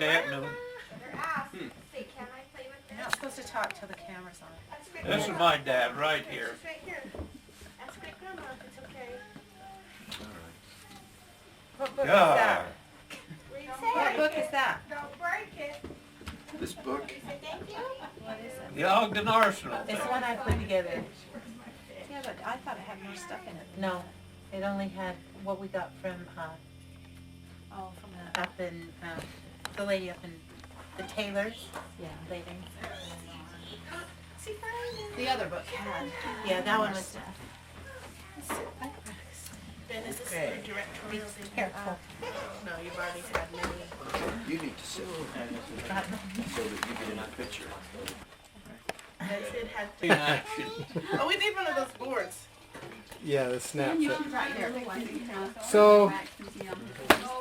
Saturday at noon. Say, can I play with You're not supposed to talk till the camera's on. This is my dad right here. Right here. Ask my grandma if it's okay. What book is God. that? Read What it. book is that? Don't break it. This book? Say thank you. What is it? The Ogden Arsenal. It's one I put together. Yeah, but I thought it had more stuff in it. No, it only had what we got from, Oh, from the, up in, the lady up in the Taylors. yeah. Lady. See, find it. The other book had. Yeah, that one was, Ben, is this Okay. for directorial? careful. No, you've already had many. You need to sit so that you get in a picture. That's it had. In action. Oh, we need one of those boards. Yeah, the snaps it. Right here. So,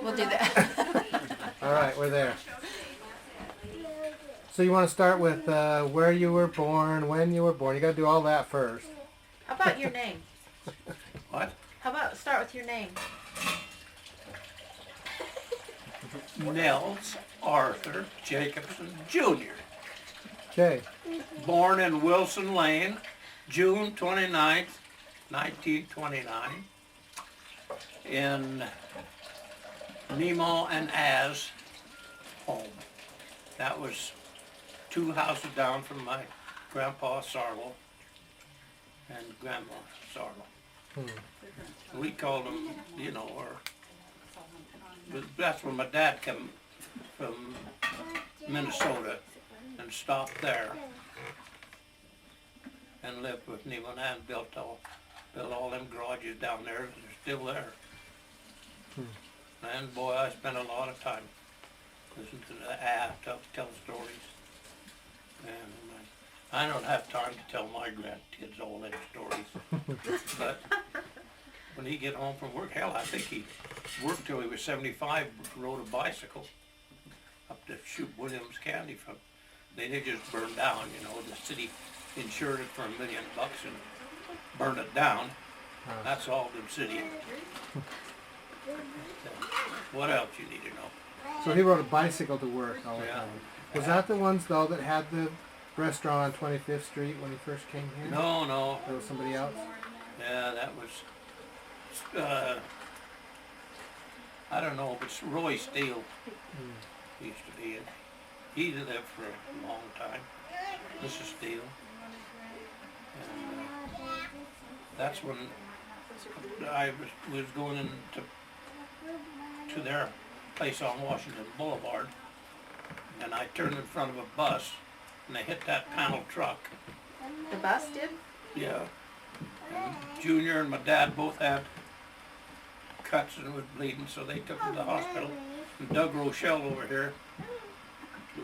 We'll do that. all right, we're there. So you want to start with where you were born, when you were born. You got to do all that first. How about your name? What? How about start with your name? Nels Arthur Jacobson Jr. Okay. Born in Wilson Lane, June 29th, 1929, in Nemo and Az home. That was 2 houses down from my grandpa Sarlo and grandma Sarlo. We called them, you know, but that's where my dad come from Minnesota and stopped there and lived with Nemo and Ann, built all them garages down there. They're still there. And boy, I spent a lot of time listening to the tell stories. And I don't have time to tell my grandkids all them stories. But when he get home from work, hell, I think he worked till he was 75, rode a bicycle up to shoot Williams County from. They just burned down, you know, the city insured it for $1 million and burned it down. That's Ogden City. What else you need to know? So he rode a bicycle to work all the Yeah. time. Was that the ones, though, that had the restaurant on 25th Street when he first came here? No, There was somebody else? yeah, that was, I don't know, but it's Roy Steele used to be it. He lived for a long time, Mrs. Steele. And that's when I was going into to their place on Washington Boulevard, and I turned in front of a bus, and they hit that panel truck. The bus did? Yeah. And Junior and my dad both had cuts and was bleeding, so they took him to the hospital. And Doug Rochelle over here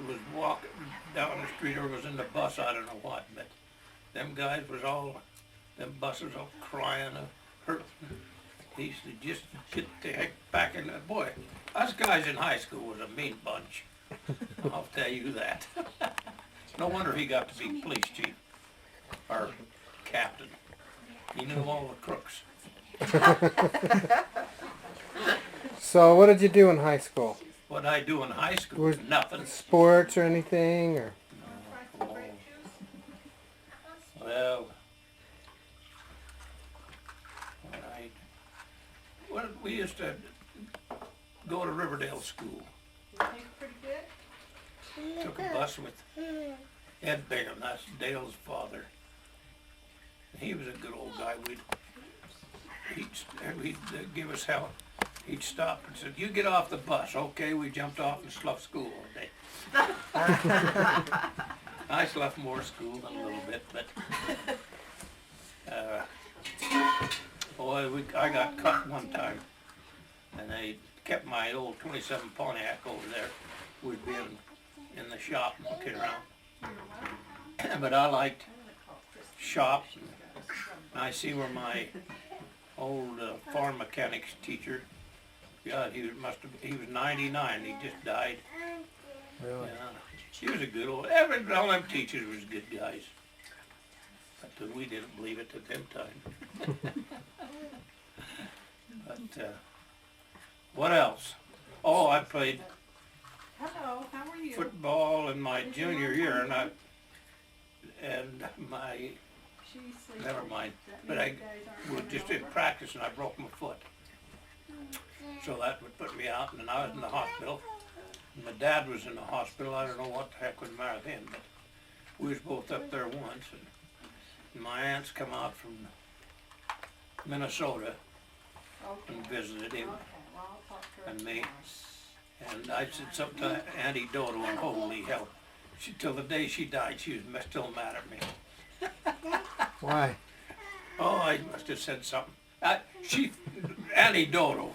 was walking down the street or was in the bus, I don't know what, but them guys was all, them buses all crying, hurting. He used to just get the heck back in there. Boy, us guys in high school was a mean bunch. I'll tell you that. No wonder he got to be police chief, or captain. He knew all the crooks. So what did you do in high school? What I do in high school, Was- nothing. Sports or anything? Or Well, we used to go to Riverdale School. Pretty good? Took a bus with Ed Bingham, that's Dale's father. He was a good old guy. He'd give us help. He'd stop and said, "You get off the bus." Okay, we jumped off and sloughed school all day. I sloughed more school than a little bit, but boy, I got cut one time, and they kept my old 27 Pontiac over there. We'd be in the shop looking around. But I liked shops, and I see where my old farm mechanics teacher, God, he was 99, he just died. really? Yeah, he was a good old, all them teachers was good guys. But we didn't believe it at them time. But, what else? Oh, I played Hello. football in my junior year, and my, never mind, but I was just in practice and I broke my foot. So that would put me out, and then I was in the hospital. My dad was in the hospital. I don't know what the heck was the matter then, but we was both up there once, and my aunts come out from Minnesota and visited him and me. And I said something to Auntie Dodo, and holy hell, till the day she died, she was still mad at me. Why? Oh, I must have said something. Auntie Dodo,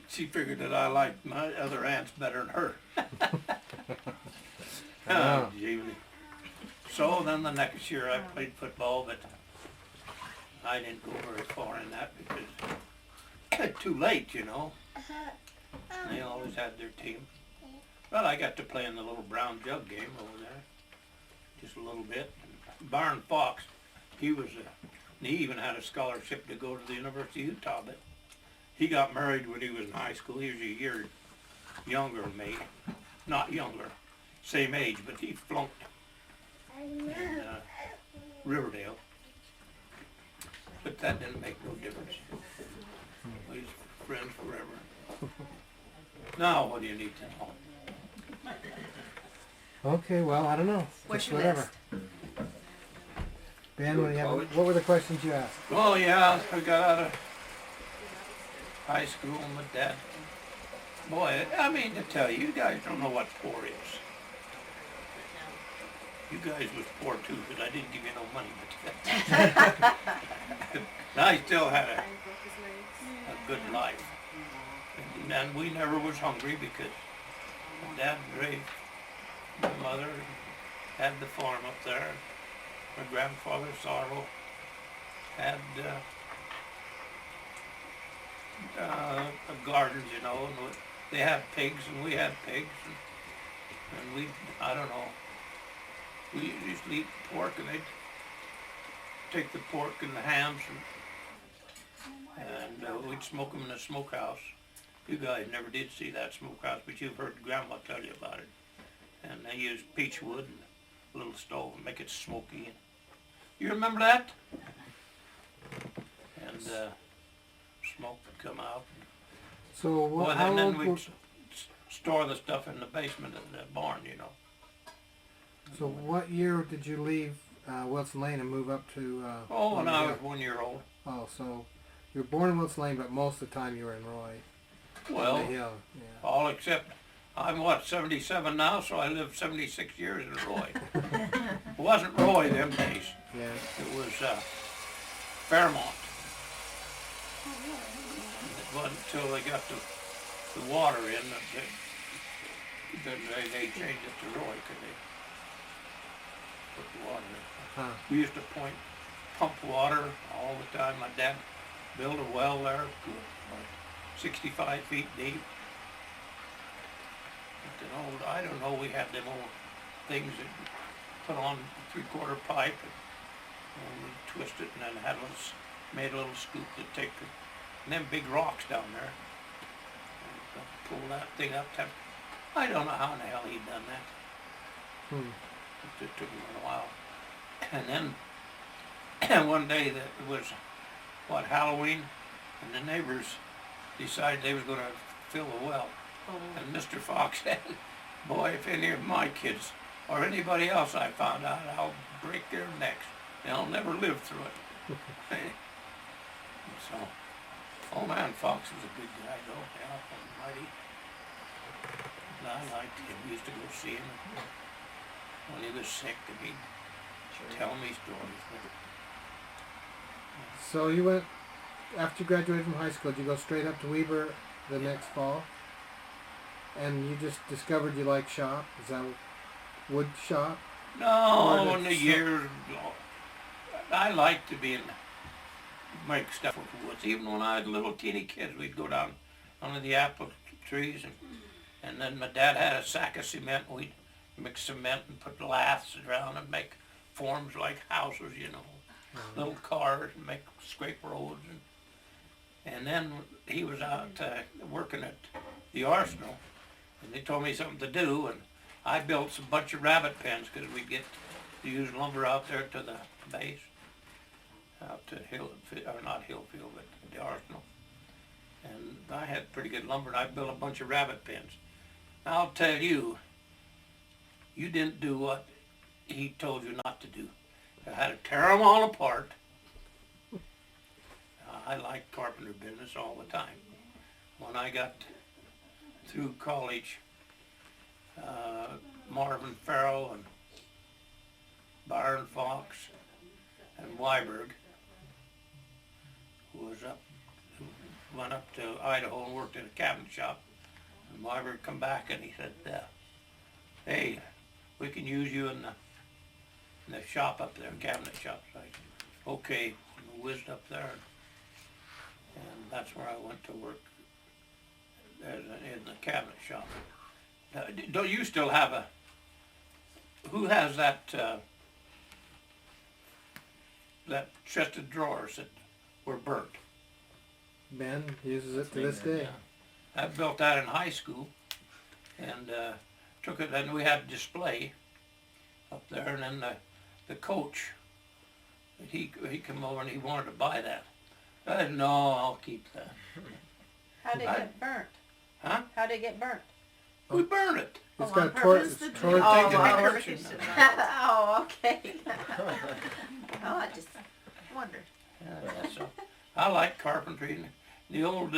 she figured that I liked my other aunts better than her. Oh, gee. So then the next year I played football, but I didn't go very far in that because too late, you know. They always had their team. But I got to play in the little brown jug game over there, just a little bit. Barn Fox, he even had a scholarship to go to the University of Utah, but he got married when he was in high school. He was a year younger than me, not younger, same age, but he flunked in Riverdale. But that didn't make no difference. We was friends forever. Now, what do you need to know? Okay, well, I don't know. What's Just your whatever. list? Ben, what were the questions you asked? Oh yeah, I got out of high school and my dad. Boy, I mean to tell you, you guys don't know what poor is. You guys was poor too, but I didn't give you no money. But I still had a good life. And we never was hungry because my dad raised my mother, had the farm up there. My grandfather, Sorrel, had gardens, you know, and they had pigs and we had pigs. And we, I don't know, we used to eat pork and they'd take the pork and the hams and we'd smoke them in the smokehouse. You guys never did see that smokehouse, but you've heard Grandma tell you about it. And they used peach wood and a little stove and make it smoky. You remember that? And smoke would come out. So Well, how and then old we'd were, store the stuff in the basement of the barn, you know. so what year did you leave Wilson Lane and move up to? Oh, when I Hill? was 1 year old. Oh, so you were born in Wilson Lane, but most of the time you were in Roy. Well, on the hill. Yeah. all except I'm 77 now, so I lived 76 years in Roy. It wasn't Roy them days. Yeah. It was Fairmont. It wasn't until they got the water in that they changed it to Roy because they put the water in. Huh. We used to pump water all the time. My dad built a well there, like 65 feet deep. But an old, I don't know, we had them old things that put on 3/4 pipe and we twist it and then had made a little scoop to take and them big rocks down there. And pull that thing up. I don't know how in the hell he done that. It took him a while. And then one day that it was Halloween, and the neighbors decided they was going to fill the well. And Mr. Fox said, boy, if any of my kids or anybody else I found out, I'll break their necks. They'll never live through it. So, old man Fox was a good guy though, yeah, almighty. And I liked him. We used to go see him when he was sick and he'd tell me stories. So you went, after you graduated from high school, did you go straight up to Weber the next fall? And you just discovered you like shop? Is that wood shop? No, Or in the the years, I liked to make stuff with woods. Even when I was little teeny kids, we'd go down under the apple trees and then my dad had a sack of cement. We'd mix cement and put laths around and make forms like houses, you know, little cars and make scrape roads. And then he was out working at the arsenal And they told me something to do, and I built some bunch of rabbit pens, cause we'd get to use lumber out there to the base. Out to or not Hillfield, but the Arsenal. And I had pretty good lumber, and I built a bunch of rabbit pens. I'll tell you, you didn't do what he told you not to do. I had to tear them all apart. I liked carpenter business all the time. When I got through college, Marvin Farrell and Byron Fox and Weiberg went up to Idaho and worked in a cabinet shop. And Weiberg come back and he said, hey, we can use you in the shop up there, cabinet shop. So I said, okay, and I whizzed up there, and that's where I went to work in the cabinet shop. Don't you still have who has that chest of drawers that were burnt? Ben uses it to this day. I built that in high school, and took it, and we had a display up there, and then the coach, he come over and he wanted to buy that. I said, no, I'll keep that. How'd it get burnt? Huh? How'd it get burnt? We burned it. It's on got purpose? torch. Oh, Taken wow. pictures. Oh, okay. Oh, I just wondered. Yeah, so I like carpentry. And the old,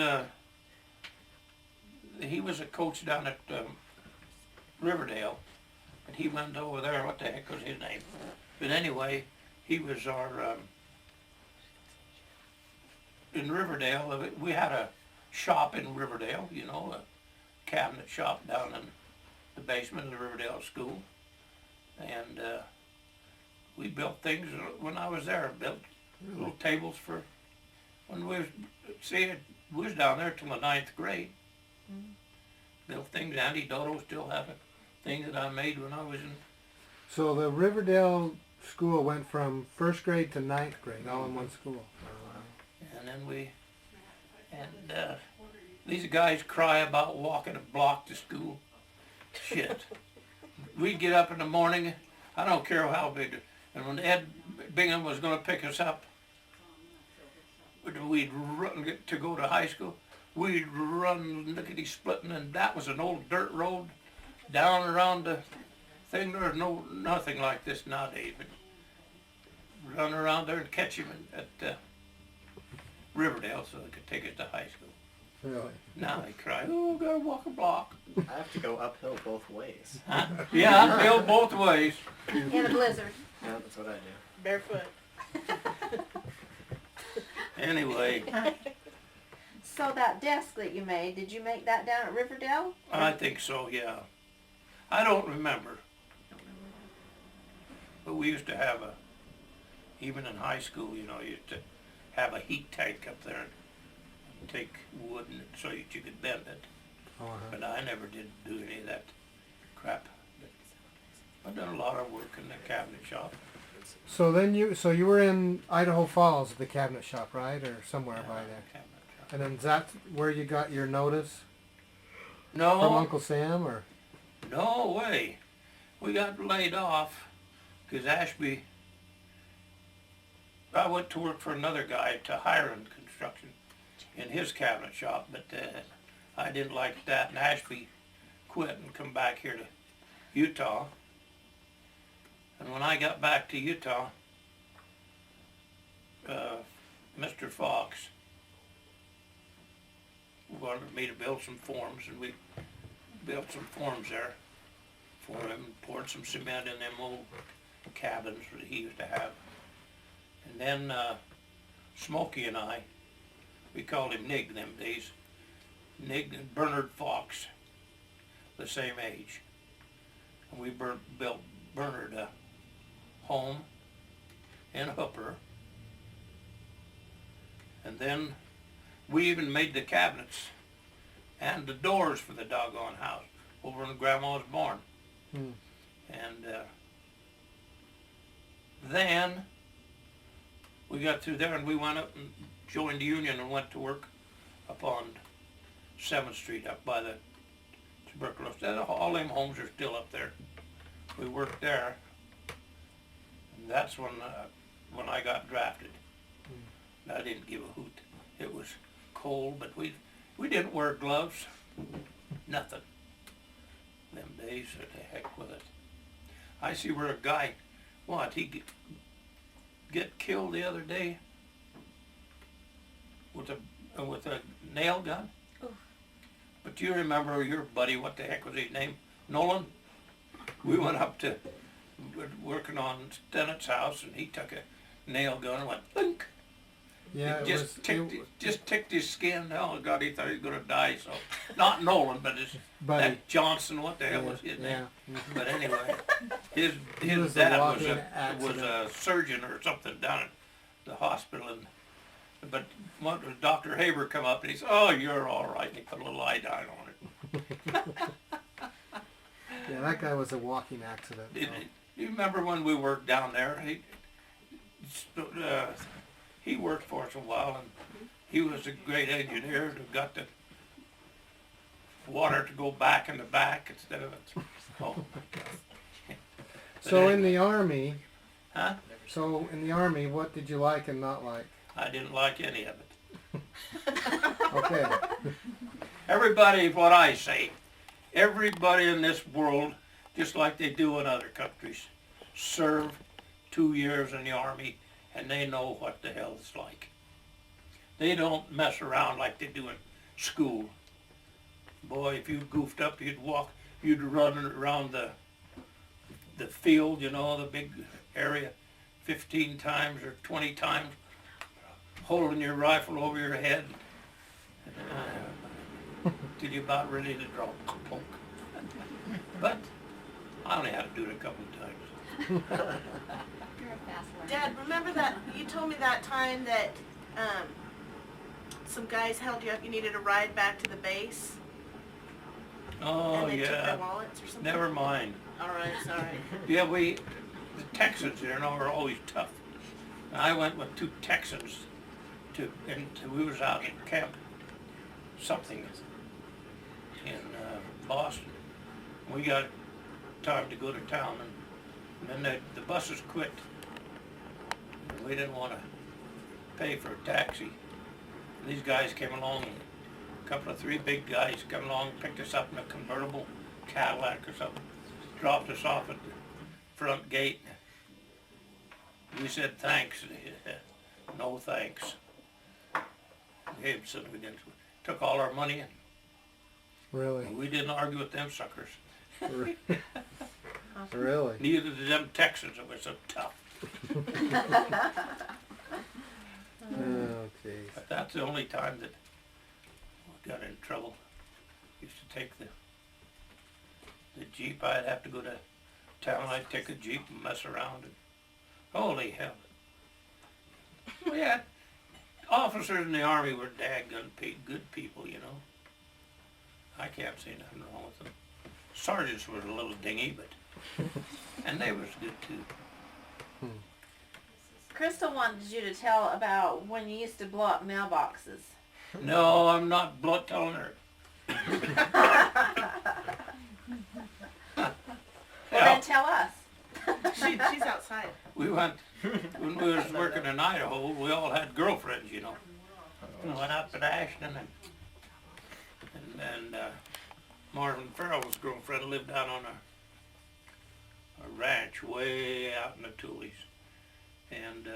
he was a coach down at Riverdale, and he went over there. What the heck was his name? But anyway, he was our in Riverdale. We had a shop in Riverdale, you know, a cabinet shop down in the basement of the Riverdale school, and we built things when I was there. Built little tables for when we was down there till the 9th grade. Built things. Andy Dodo still have a thing that I made when I was in. So the Riverdale school went from 1st grade to 9th grade, all in one school. And then these guys cry about walking a block to school. Shit. We'd get up in the morning, I don't care how big, and when Ed Bingham was going to pick us up, we'd run to go to high school. We'd run lickety-splitting, and that was an old dirt road down around the thing. There's nothing like this nowadays, but run around there and catch him at Riverdale so they could take us to high school. Really? Now they cry, oh, gotta walk a block. I have to go uphill both ways. Huh? Yeah, uphill both ways. In a blizzard. Yeah, that's what I do. Barefoot. Anyway, So that desk that you made, did you make that down at Riverdale? I think so, yeah. I don't remember. But we used to have even in high school, you know, you used to have a heat tank up there and take wood and so that you could bend it. But I never did do any of that crap. I've done a lot of work in the cabinet shop. So then you were in Idaho Falls at the cabinet shop, right, or somewhere Yeah, by there? cabinet shop. And then is that where you got your notice from No, Uncle Sam, or? no way. We got laid off because Ashby, I went to work for another guy to Hiram Construction in his cabinet shop, but I didn't like that, and Ashby quit and come back here to Utah. And when I got back to Utah, Mr. Fox wanted me to build some forms, and we built some forms there for him, poured some cement in them old cabins that he used to have. And then Smokey and I, we called him Nig them days, Nig and Bernard Fox, the same age. And we built Bernard a home in Hooper. And then we even made the cabinets and the doors for the doggone house over in Grandma's barn. And then we got through there and we went up and joined the union and went to work up on 7th Street up by the tuberculosis. All them homes are still up there. We worked there. And that's when I got drafted. I didn't give a hoot. It was cold, but we didn't wear gloves. Nothing. Them days, or the heck with it. I see where a guy, he get killed the other day with a nail gun. Oof. But you remember your buddy, what the heck was his name? Nolan? We went up to, working on Stennett's house, and he took a nail gun and went, blink. Yeah, It it just was, just ticked his skin. Oh God, he thought he was gonna die. So, not Nolan, but his buddy. that Johnson. What the hell was his name? Yeah. But anyway, his was a dad was walking a accident. surgeon or something down at the hospital, but Dr. Haber come up and he said, "Oh, you're all right." And he put a little iodine on it. Yeah, that guy was a walking accident. Did you remember when we worked down there? He worked for us a while, and he was a great engineer who got the water to go back in the back instead of it. Oh my God. So in the Army, Huh? What did you like and not like? I didn't like any of it. Okay. Everybody, what I say, everybody in this world, just like they do in other countries, serve 2 years in the Army, and they know what the hell it's like. They don't mess around like they do in school. Boy, if you goofed up, you'd run around the field, the big area, 15 times or 20 times, holding your rifle over your head, till you're about ready to draw plunk. But I only had to do it a couple of times. You're a fast learner. Dad, remember that, you told me that time that, some guys held you up, you needed a ride back to the base? Oh, And they took yeah. their wallets or something? Never mind. All right, sorry. Yeah, the Texans, are always tough. And I went with 2 Texans and we was out in camp something in Boston. We got time to go to town, and then the buses quit. And we didn't want to pay for a taxi. And these guys came along, a couple of 3 big guys come along, picked us up in a convertible Cadillac or something, dropped us off at the front gate. We said thanks. They said, no thanks. Took all our money, Really? and we didn't argue with them suckers. Really? Neither did them Texans that were so tough. Okay. But that's the only time that we got in trouble. Used to take the Jeep. I'd have to go to town. I'd take a Jeep and mess around. And holy hell. Well, yeah, officers in the Army were daggone good people, I can't say nothing wrong with them. Sergeants were a little dingy, and they was good too. Crystal wanted you to tell about when you used to blow up mailboxes. No, I'm not telling her. Well, then tell us. She's outside. We went, when we was working in Idaho, we all had girlfriends, We went up to Ashton, and Marvin Farrell's girlfriend lived out on a ranch way out in the Tules. And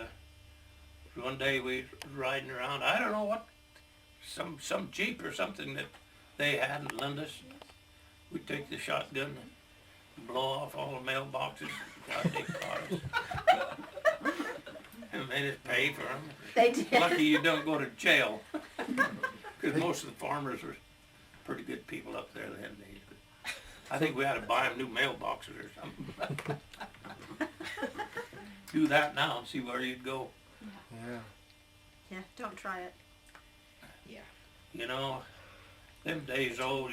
one day we was riding around, I don't know what, some Jeep or something that they had in Lindus. We'd take the shotgun and blow off all the mailboxes. God, they caught us. And made us pay for them. They did. Lucky you don't go to jail. Because most of the farmers were pretty good people up there then days. But I think we had to buy them new mailboxes or something. Do that now and see where you'd go. Yeah. Yeah, don't try it. Them days old,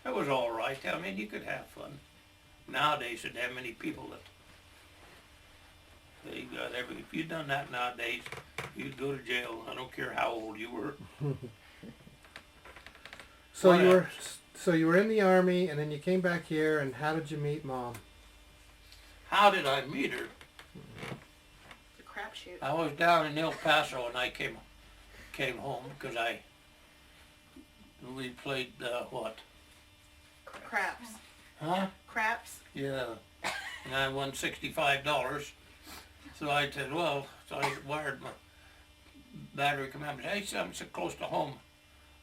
it was all right. I mean, you could have fun. Nowadays, there'd have many people that if you'd done that nowadays, you'd go to jail. I don't care how old you were. So What you were else? so you were in the Army, and then you came back here, and how did you meet Mom? How did I meet her? It's a crapshoot. I was down in El Paso and I came home because we played, what? Craps. Huh? Craps. Yeah. And I won $65. So I said, well, so I wired my battery commander. Hey, I'm so close to home.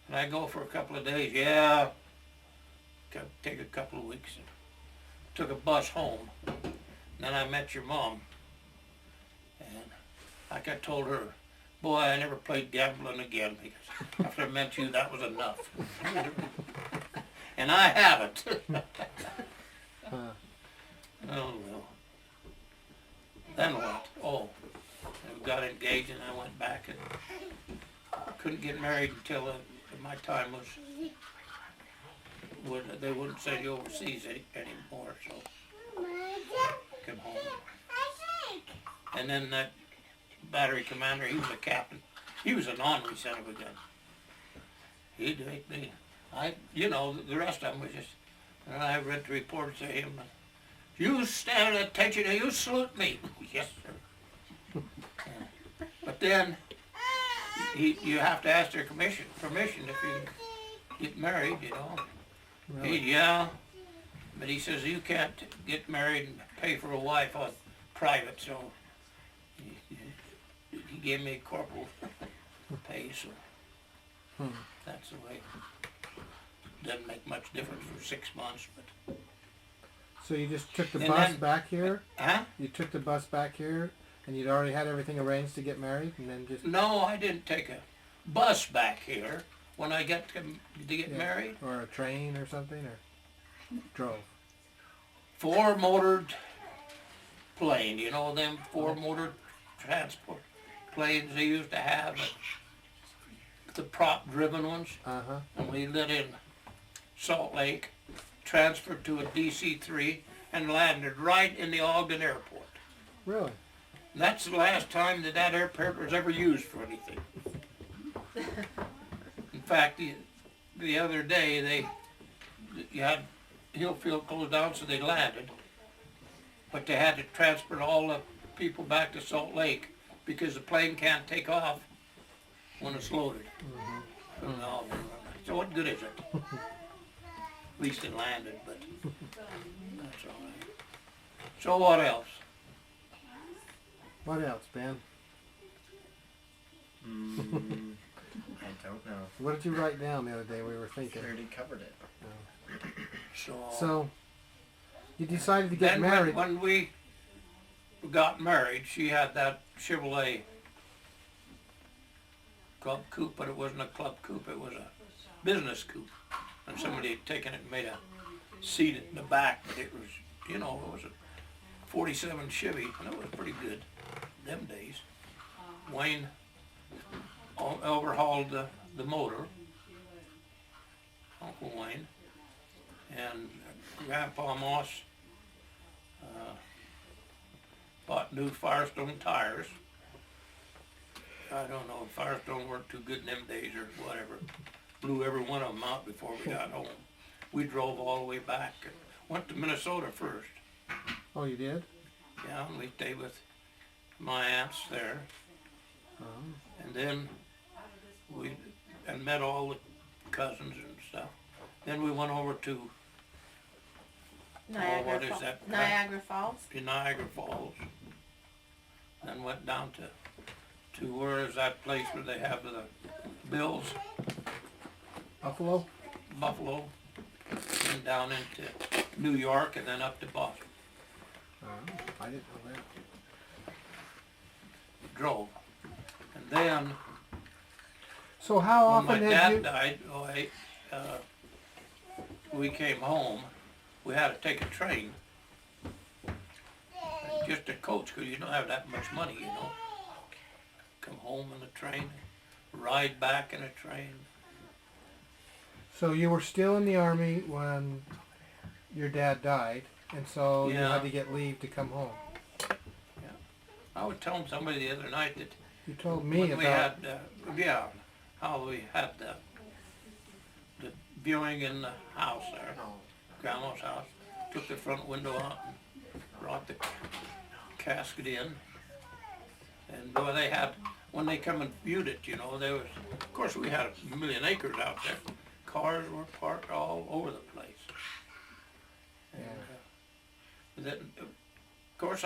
And I go for a couple of days. Yeah. Take a couple of weeks. Took a bus home. Then I met your mom. And like I told her, boy, I never played gambling again because after I met you, that was enough. And I haven't. Huh. Oh, well. Then what? Oh, I got engaged and I went back and couldn't get married until my time was, they wouldn't send you overseas anymore, so come home. And then that battery commander, he was a captain. He was an honorary son of a gun. He'd make me, the rest of them was just, and I read the report to him, you stand at attention and you salute me. Yes, sir. But then, you have to ask their permission if you get married, Really? Yeah, but he says you can't get married and pay for a wife on private, so he gave me corporal pay, so that's the way. Doesn't make much difference for 6 months, but. So you just took the And bus then- back here? Huh? You took the bus back here, and you'd already had everything arranged to get married, and then just No, I didn't take a bus back here when I got to get Yeah. married. or a train or something, or drove. 4-motored plane, them 4-motor transport planes they used to have, the prop-driven ones. Uh huh. And we lit in Salt Lake, transferred to a DC-3, and landed right in the Ogden Airport. Really? And that's the last time that airport was ever used for anything. In fact, the other day, you had Hillfield closed down, so they landed. But they had to transfer all the people back to Salt Lake because the plane can't take off when it's loaded. From the Ogden. So what good is it? At least it landed, but that's all right. So what else? What else, Ben? I don't know. What did you write down the other day? We were We thinking. already covered it. So you decided to get then married. when we got married, she had that Chevrolet Club Coupe, but it wasn't a Club Coupe, it was a business coupe. And somebody had taken it and made a seat in the back, but it was, it was a 47 Chevy, and it was pretty good them days. Wayne overhauled the motor, Uncle Wayne, and Grandpa Moss bought new Firestone tires. I don't know, Firestone weren't too good in them days or whatever. Blew every one of them out before we got home. We drove all the way back. Went to Minnesota first. Oh, you did? Yeah, and we stayed with my aunts there. And then we met all the cousins and stuff. Then we went over to what is that? Niagara Falls. Niagara Falls. Then went down to where is that place where they have the Bills, Buffalo? Buffalo, and down into New York and then up to Boston. I didn't know that. Drove. And then So how when my often had dad you? died, we came home. We had to take a train. Just a coach, because you don't have that much money, Come home in a train, ride back in a train. So you were still in the Army when your dad died, and so you Yeah. had to get leave to come home. I was telling somebody the other night that You told me when we about. had, how we had the viewing in the house there, Grandma's house. Took the front window out and brought the casket in. And boy, they had, when they come and viewed it, you know, there was, of course, we had a million acres out there. Cars were parked all over the place. And then, of course,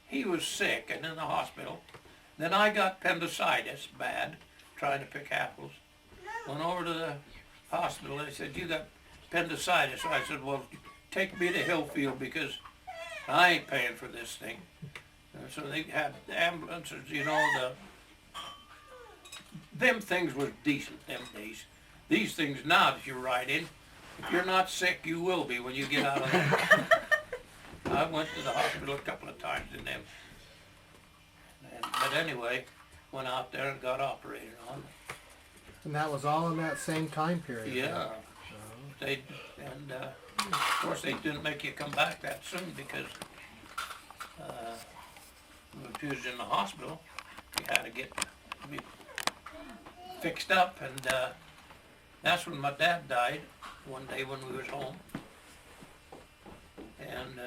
he was sick and in the hospital. Then I got appendicitis bad, trying to pick apples. Went over to the hospital. They said, you got appendicitis. So I said, well, take me to Hillfield because I ain't paying for this thing. And so they had ambulances, you know, them things was decent them days. These things now that you ride in, if you're not sick, you will be when you get out of there. I went to the hospital a couple of times in them. But anyway, went out there and got operated on. And that was all in that same time period? Yeah. They, and of course they didn't make you come back that soon because if you was in the hospital, you had to be fixed up, and that's when my dad died one day when we was home. And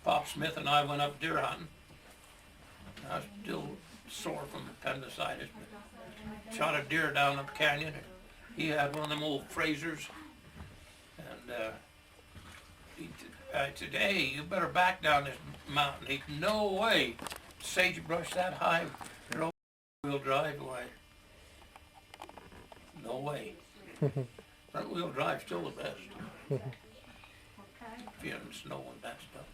Pop Smith and I went up deer hunting. I was still sore from appendicitis, but shot a deer down the canyon. He had one of them old Frasers, and I said, hey, you better back down this mountain. He said, no way, sagebrush that high, wheel drive away. No way. Front wheel drive's still the best. If you haven't snow and that stuff.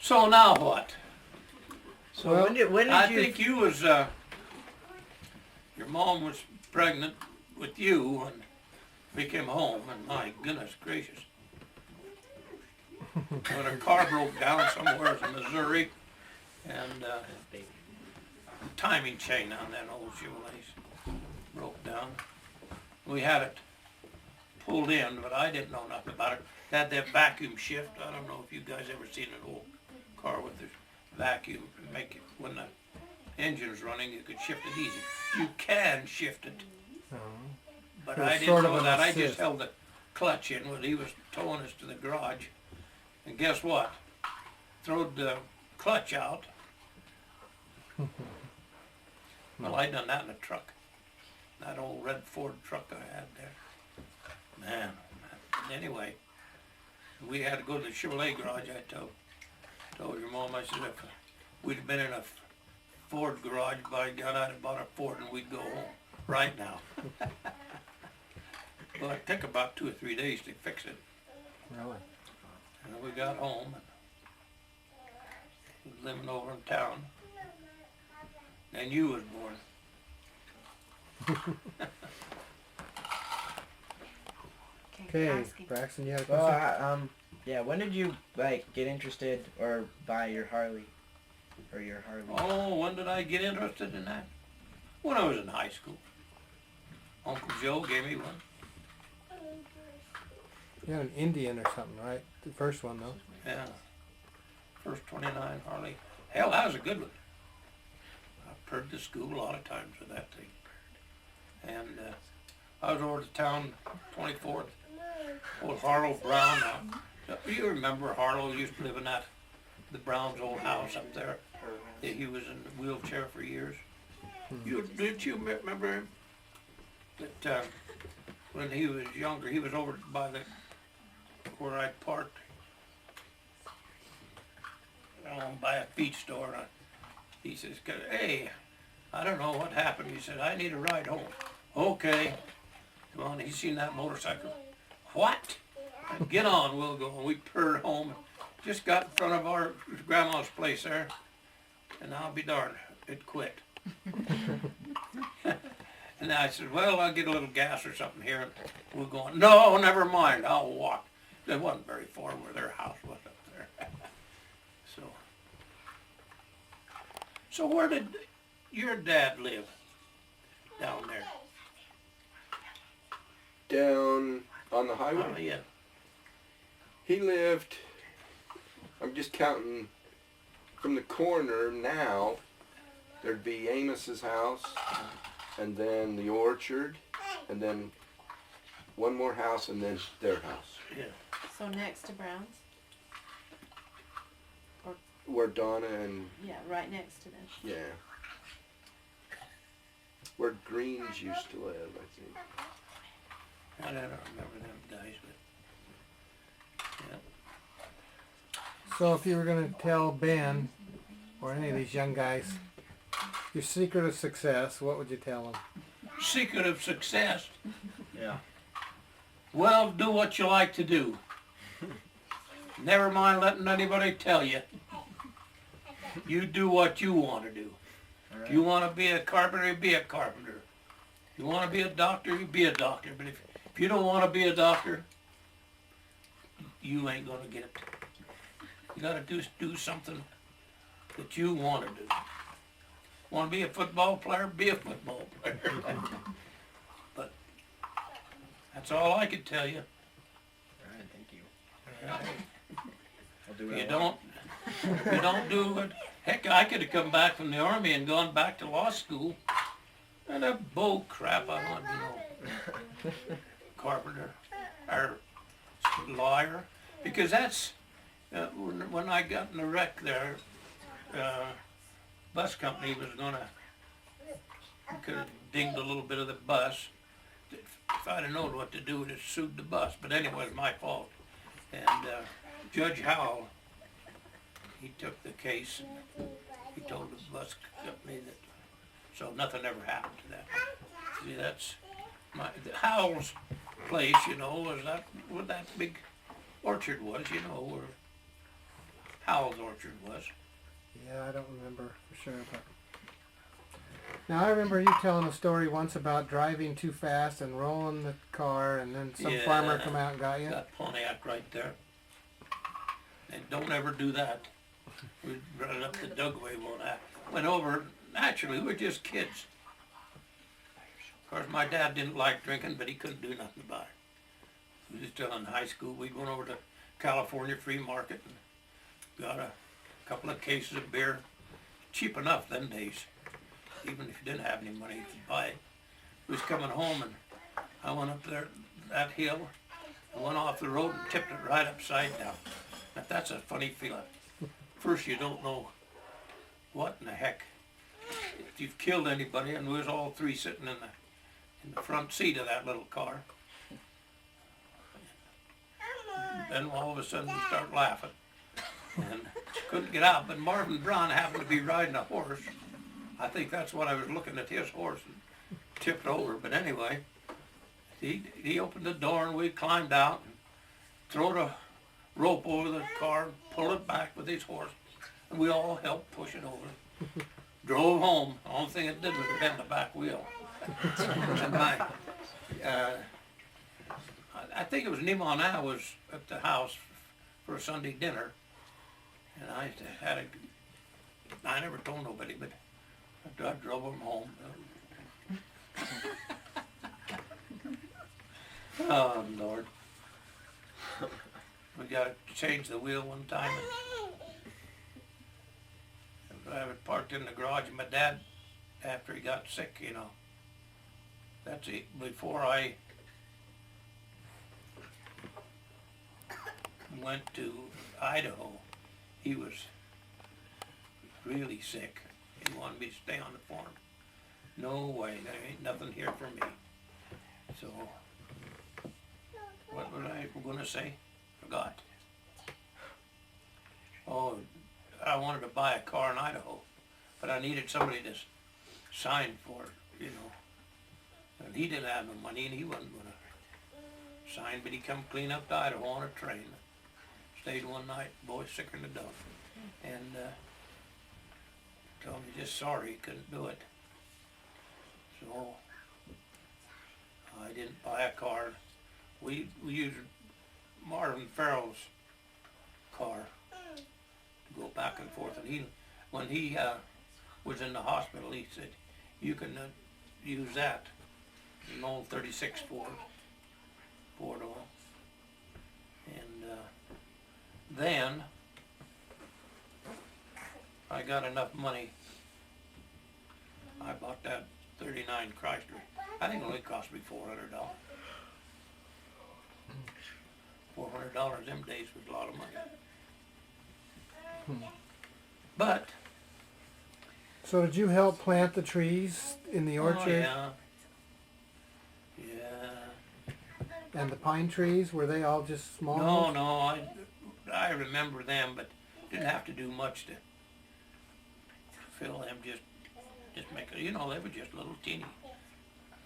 So now what? So when did I you? think you was, your mom was pregnant with you when we came home, and my goodness gracious. When her car broke down somewhere in Missouri, and the timing chain on that old Chevrolet broke down. We had it pulled in, but I didn't know nothing about it. It had that vacuum shift. I don't know if you guys ever seen an old car with the vacuum, make it, when the engine's running, you could shift it easy. You can shift it, but Well, I didn't sort of know an that. I assist. just held the clutch in when he was towing us to the garage. And guess what? Throwed the clutch out. Well, I done that in a truck. That old red Ford truck I had there. Man, anyway, we had to go to the Chevrolet garage. I told your mom, I said, if we'd have been in a Ford garage, by God, I'd have bought a Ford and we'd go home right now. Well, it took about 2 or 3 days to fix it. Really? And we got home and was living over in town. And you was born. Okay, Braxton, you had a Well, question? yeah. When did you get interested or buy your Harley, or your Harley? Oh, when did I get interested in that? When I was in high school. Uncle Joe gave me one. You had an Indian or something, right? The first one, though. Yeah. First 29 Harley. Hell, that was a good one. I purred to school a lot of times with that thing. And I was over to town 24th. Old Harlow Brown. Now, you remember Harlow used to live in the Brown's old house up there. He was in a wheelchair for years. Did you remember him? That when he was younger, he was over by where I parked, by a feed store. He says, hey, I don't know what happened. He said, I need a ride home. Okay. Come on, he seen that motorcycle. What? Get on, we'll go. And we purred home. Just got in front of our grandma's place there. And I'll be darned, it quit. And I said, well, I'll get a little gas or something here. And we're going, no, never mind, I'll walk. It wasn't very far where their house was up there. So where did your dad live down there? Down on the highway. Oh, yeah. He lived, I'm just counting from the corner now, there'd be Amos's house, and then the orchard, and then one more house, and then their house. So next to Brown's? Where Donna and, Yeah, right next to them. yeah. Where Greens used to live, I think. I don't remember them guys, but So if you were going to tell Ben or any of these young guys your secret of success, what would you tell them? secret of success. Yeah. Well, do what you like to do. Never mind letting anybody tell you. You do what you want to do. If you want to be a carpenter, be a carpenter. If you want to be a doctor, you be a doctor. But if you don't want to be a doctor, you ain't going to get it. You got to do something that you want to do. Want to be a football player? Be a football player. But that's all I could tell you. Alright, thank you. I'll do If what you I want. you don't do it. Heck, I could have come back from the army and gone back to law school. And a bull crap I want, carpenter or lawyer, because that's when I got in the wreck there. Bus company was gonna could have dinged a little bit of the bus. If I'd have known what to do, would have sued the bus. But anyway, it was my fault. And Judge Howell, he took the case and he told the bus company that, so nothing ever happened to that. See, that's Howell's place, you know, was that where that big orchard was, you know, where Howell's orchard was. Yeah, I don't remember for sure. But now I remember you telling a story once about driving too fast and rolling the car, and then some Yeah. farmer come out and got you. That Pontiac right there. And don't ever do that. We run up the Dugway one. I went over, naturally, we were just kids. Of course, my dad didn't like drinking, but he couldn't do nothing about it. We was still in high school. We went over to California Free Market and got a couple of cases of beer. Cheap enough them days. Even if you didn't have any money, you could buy it. We was coming home and I went up there, that hill, and went off the road and tipped it right upside down. Now, that's a funny feeling. First, you don't know what in the heck, if you've killed anybody, and we was all three sitting in the front seat of that little car. Then all of a sudden we start laughing and couldn't get out. But Marvin Braun happened to be riding a horse. I think that's what I was looking at, his horse, and tipped over. But anyway, he opened the door and we climbed out and throwed a rope over the car, pulled it back with his horse, and we all helped push it over. Drove home. The only thing it did was bend the back wheel. And I think it was Nimona was at the house for a Sunday dinner, and I never told nobody, but I drove him home. Oh, Lord. We got to change the wheel one time. I was parked in the garage, and my dad, after he got sick, you know, that's it. Before I went to Idaho, he was really sick. He wanted me to stay on the farm. No way, there ain't nothing here for me. So, what was I going to say? Forgot. Oh, I wanted to buy a car in Idaho, but I needed somebody to sign for it, you know. And he didn't have no money, and he wasn't going to sign, but he come clean up to Idaho on a train. Stayed one night, boy sicker than a dog, and told me just sorry he couldn't do it. So I didn't buy a car. We used Marvin Farrell's car to go back and forth, and when he was in the hospital, he said, you can use that, an old 36 Ford oil. And then I got enough money. I bought that '39 Chrysler. I think it only cost me $400. $400 them days was a lot of money. But, So did you help plant the trees in the orchard? oh yeah. Yeah. And the pine trees, were they all just small? No, I remember them, but didn't have to do much to fill them. Just make it. You know, they were just little teeny.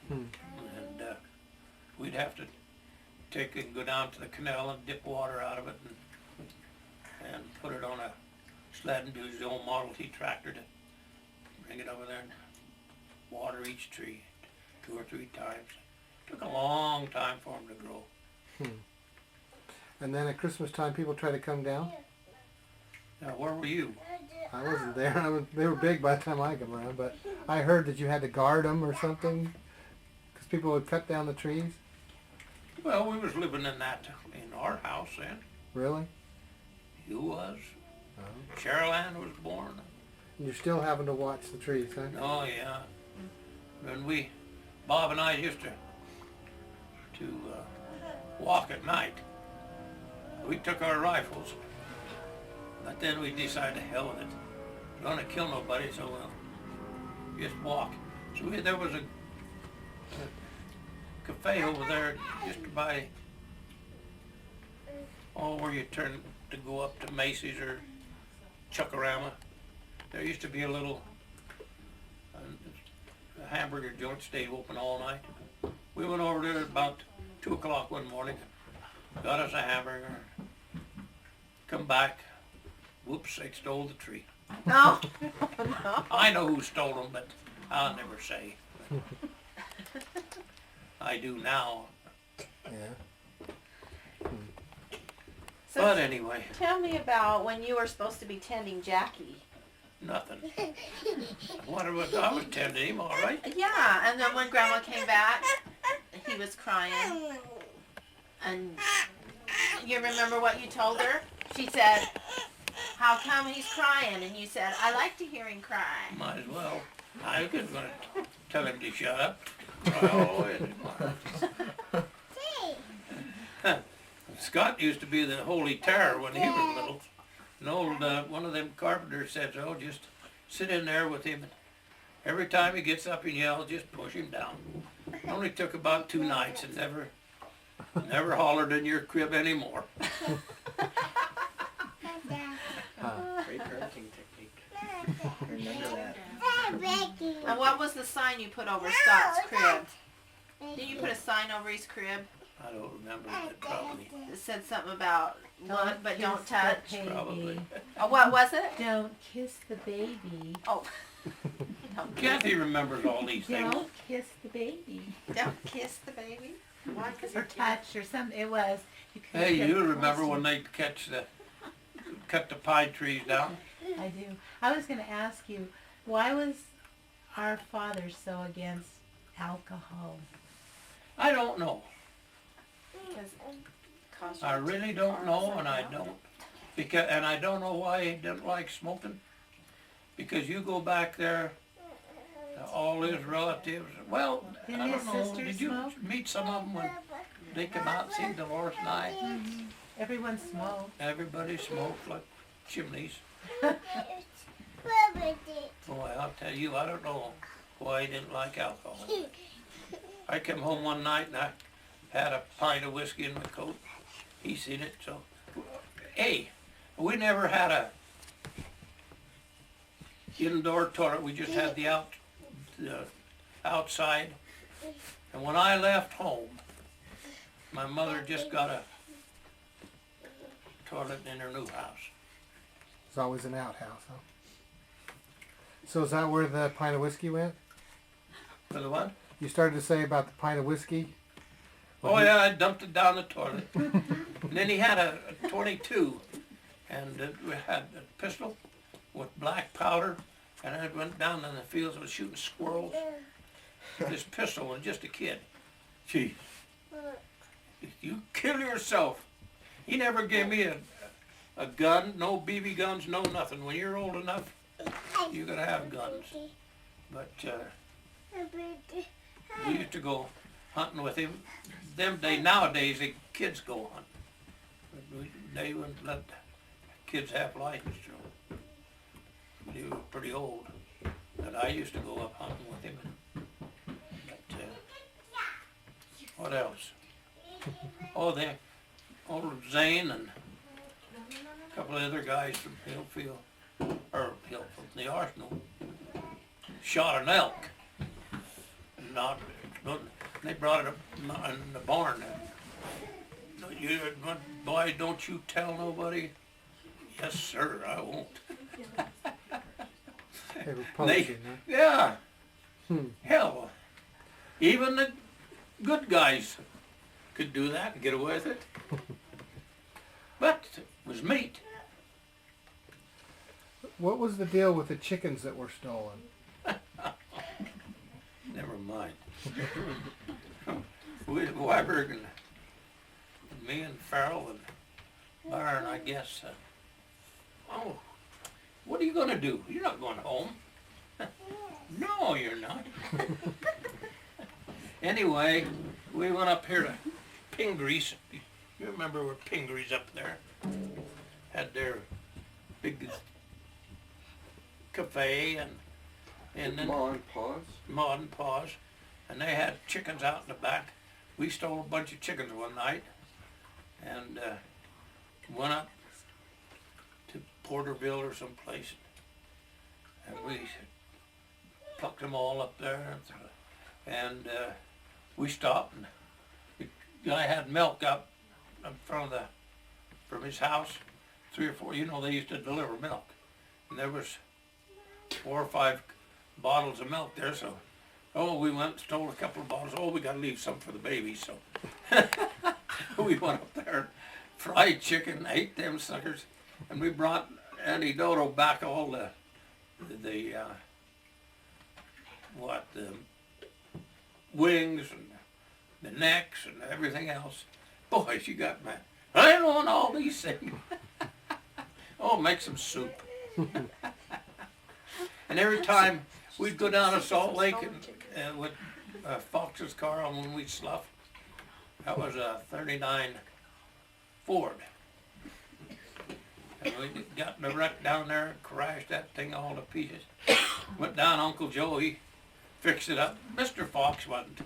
Hmm. And we'd have to take it and go down to the canal and dip water out of it and put it on a sled and use the old Model T tractor to bring it over there and water each tree 2 or 3 times. Took a long time for them to grow. And then at Christmas time, people try to come down? Now, where were you? I wasn't there. They were big by the time I came around, but I heard that you had to guard them or something because people would cut down the trees. Well, we was living in our house then. Really? You was. Oh. Cheryl Ann was born. And you're still having to watch the trees, huh? Oh yeah. And Bob and I used to walk at night. We took our rifles, but then we decided to hell with it. We don't want to kill nobody, so we'll just walk. So there was a cafe over there just by where you turn to go up to Macy's or Chuckarama. There used to be a little hamburger joint, stayed open all night. We went over there at about 2 o'clock one morning, got us a hamburger, come back, whoops, they stole the tree. No. No. I know who stole them, but I'll never say. I do now. Yeah. So But anyway, tell me about when you were supposed to be tending Jackie. nothing. I was tending him, all right. Yeah, and then when Grandma came back, he was crying. And you remember what you told her? She said, "How come he's crying?" And you said, "I like to hear him cry." Might as well. I was going to tell him to shut up. Oh, Scott used to be the holy terror when he was little. An old, one of them carpenters said, "Oh, just sit in there with him. Every time he gets up and yells, just push him down." It only took about 2 nights and never hollered in your crib anymore. Great parenting technique. Remember that. And what was the sign you put over Scott's crib? Did you put a sign over his crib I don't remember it probably. that said something about look but don't touch? Probably. Oh, what was it? Don't kiss the baby. Oh. Kathy remembers all these things. Don't kiss the baby. Don't kiss the baby. Why? 'Cause Or touch or something. It was. You couldn't Hey, get you close remember to- when they cut the pine trees down? I do. I was going to ask you, why was our father so against alcohol? I don't know. Because it caused I you really to don't harm know, and I yourself. don't. And I don't know why he didn't like smoking. Because you go back there, all his relatives, well, Didn't I his don't know, sister did you smoke? meet some of them when they come out and see Dolores and I? Everyone smoked. Everybody smoked like chimneys. Boy, I'll tell you, I don't know why he didn't like alcohol. I came home one night and I had a pint of whiskey in my coat. He seen it, so. Hey, we never had a indoor toilet. We just had the outside. And when I left home, my mother just got a toilet in her new house. It's always an outhouse, huh? So is that where the pint of whiskey went? For the what? You started to say about the pint of whiskey? Oh yeah, I dumped it down the toilet. And then he had a 22, and we had a pistol with black powder, and I went down in the fields and was shooting squirrels. This pistol was just a kid. Gee, you kill yourself. He never gave me a gun, no BB guns, no nothing. When you're old enough, you're gonna have guns. But We used to go hunting with him. Nowadays, the kids go hunting. But they wouldn't let kids have license, so he was pretty old. But I used to go up hunting with him. But, what else? Oh, old Zane and a couple of other guys from Hillfield, or from the Arsenal, shot an elk. They brought it up in the barn. Boy, don't you tell nobody. Yes, sir, I won't. They were poaching, huh? Yeah. Hmm. Hell, even the good guys could do that and get away with it. But it was meat. What was the deal with the chickens that were stolen? Never mind. Weiberg and me and Farrell and Byron, I guess. Oh, what are you going to do? You're not going home. No, you're not. Anyway, we went up here to Pingrease. You remember where Pingrease up there? Had their big cafe and then Ma and Pa's. Ma and Pa's, and they had chickens out in the back. We stole a bunch of chickens one night and went up to Porterville or someplace, and we plucked them all up there, and we stopped, and the guy had milk out in front of from his house, 3 or 4. You know, they used to deliver milk, and there was 4 or 5 bottles of milk there, so we went and stole a couple of bottles. We got to leave some for the babies, so we went up there, fried chicken, ate them suckers, and we brought Andy Dodo back all the wings and the necks and everything else. Boy, she got mad. I don't want all these things. Make some soup. And every time we'd go down to Salt Lake and with Fox's car on when we sloughed, that was a 39 Ford. And we got in a wreck down there and crashed that thing all to pieces. Went down Uncle Joe, he fixed it up. Mr. Fox wasn't